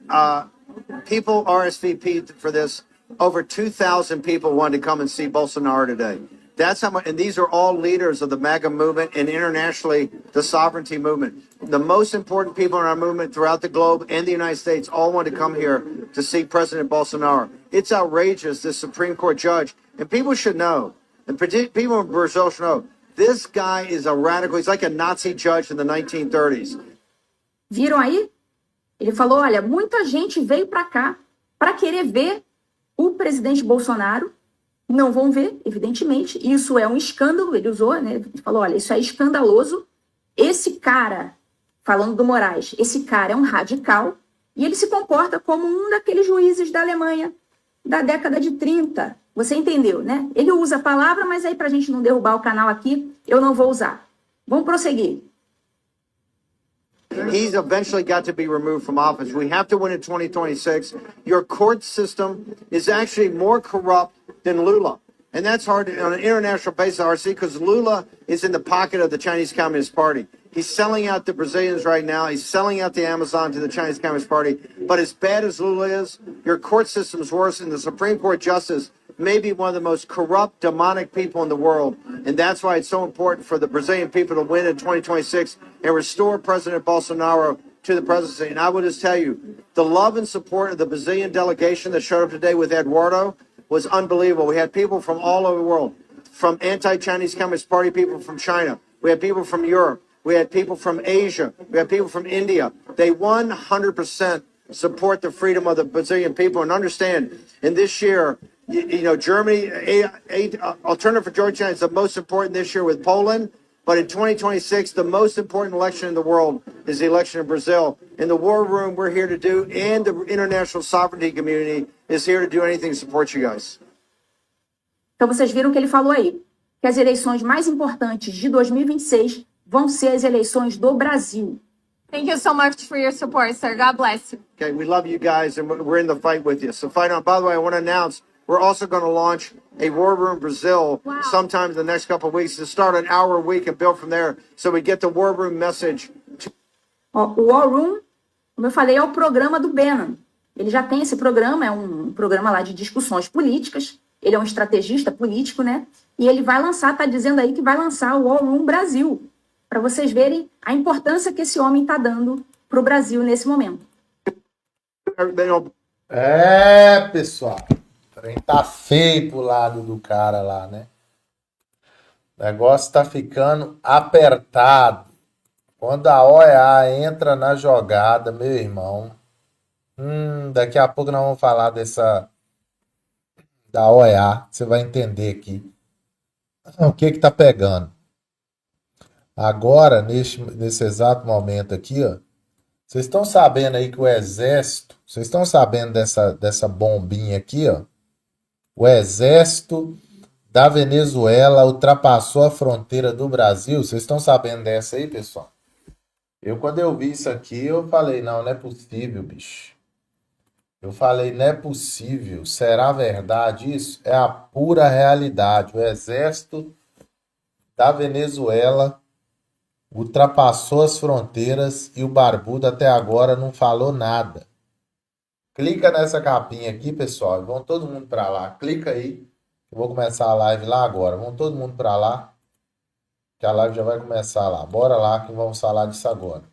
[SPEAKER 10] people RSVP'd for this. Over 2,000 people wanted to come and see Bolsonaro today. That's how much, and these are all leaders of the MAGA movement and internationally the sovereignty movement. The most important people in our movement throughout the globe and the United States all want to come here to see President Bolsonaro. It's outrageous, this Supreme Court judge, and people should know, and people in Brazil should know, this guy is a radical. He's like a Nazi judge in the 1930s.
[SPEAKER 8] Viram aí? Ele falou, olha, muita gente veio para cá para querer ver o presidente Bolsonaro. Não vão ver, evidentemente. Isso é um escândalo, ele usou, né? Ele falou, olha, isso é escandaloso. Esse cara, falando do Moraes, esse cara é um radical e ele se comporta como um daqueles juízes da Alemanha da década de 30. Você entendeu, né? Ele usa a palavra, mas aí pra gente não derrubar o canal aqui, eu não vou usar. Vamos prosseguir.
[SPEAKER 10] He's eventually got to be removed from office. We have to win in 2026. Your court system is actually more corrupt than Lula. And that's hard on an international basis, RC, because Lula is in the pocket of the Chinese Communist Party. He's selling out the Brazilians right now. He's selling out the Amazon to the Chinese Communist Party. But as bad as Lula is, your court system is worse, and the Supreme Court justice may be one of the most corrupt, demonic people in the world. And that's why it's so important for the Brazilian people to win in 2026 and restore President Bolsonaro to the presidency. And I will just tell you, the love and support of the Brazilian delegation that showed up today with Eduardo was unbelievable. We had people from all over the world, from anti-Chinese Communist Party people from China. We had people from Europe. We had people from Asia. We had people from India. They 100% support the freedom of the Brazilian people. And understand, in this year, you know, Germany, Alternative for Georgia is the most important this year with Poland. But in 2026, the most important election in the world is the election in Brazil. In the war room, we're here to do, and the international sovereignty community is here to do anything to support you guys.
[SPEAKER 8] Então vocês viram o que ele falou aí, que as eleições mais importantes de 2026 vão ser as eleições do Brasil.
[SPEAKER 9] Thank you so much for your support, sir. God bless you.
[SPEAKER 10] Okay, we love you guys, and we're in the fight with you. So fight on. By the way, I want to announce we're also going to launch a War Room Brazil sometime in the next couple of weeks to start an hour a week and build from there so we get the War Room message.
[SPEAKER 8] Ó, o War Room, como eu falei, é o programa do Bannon. Ele já tem esse programa, é um programa lá de discussões políticas. Ele é um estrategista político, né? E ele vai lançar, tá dizendo aí que vai lançar o War Room Brasil, para vocês verem a importância que esse homem está dando para o Brasil nesse momento.
[SPEAKER 1] É, pessoal. O trem tá feio pro lado do cara lá, né? O negócio tá ficando apertado. Quando a OEA entra na jogada, meu irmão. Daqui a pouco nós vamos falar da OEA. Você vai entender aqui o que tá pegando. Agora, nesse exato momento aqui, ó, Vocês estão sabendo aí que o exército, vocês estão sabendo dessa bombinha aqui, ó? O exército da Venezuela ultrapassou a fronteira do Brasil. Vocês estão sabendo dessa aí, pessoal? Quando eu vi isso aqui, eu falei, não é possível, bicho. Eu falei, não é possível. Será verdade isso? É a pura realidade. O exército da Venezuela ultrapassou as fronteiras e o barbudo até agora não falou nada. Clica nessa capinha aqui, pessoal, e vão todo mundo para lá. Clica aí. Eu vou começar a live lá agora. Vão todo mundo para lá, que a live já vai começar lá. Bora lá que vamos falar disso agora.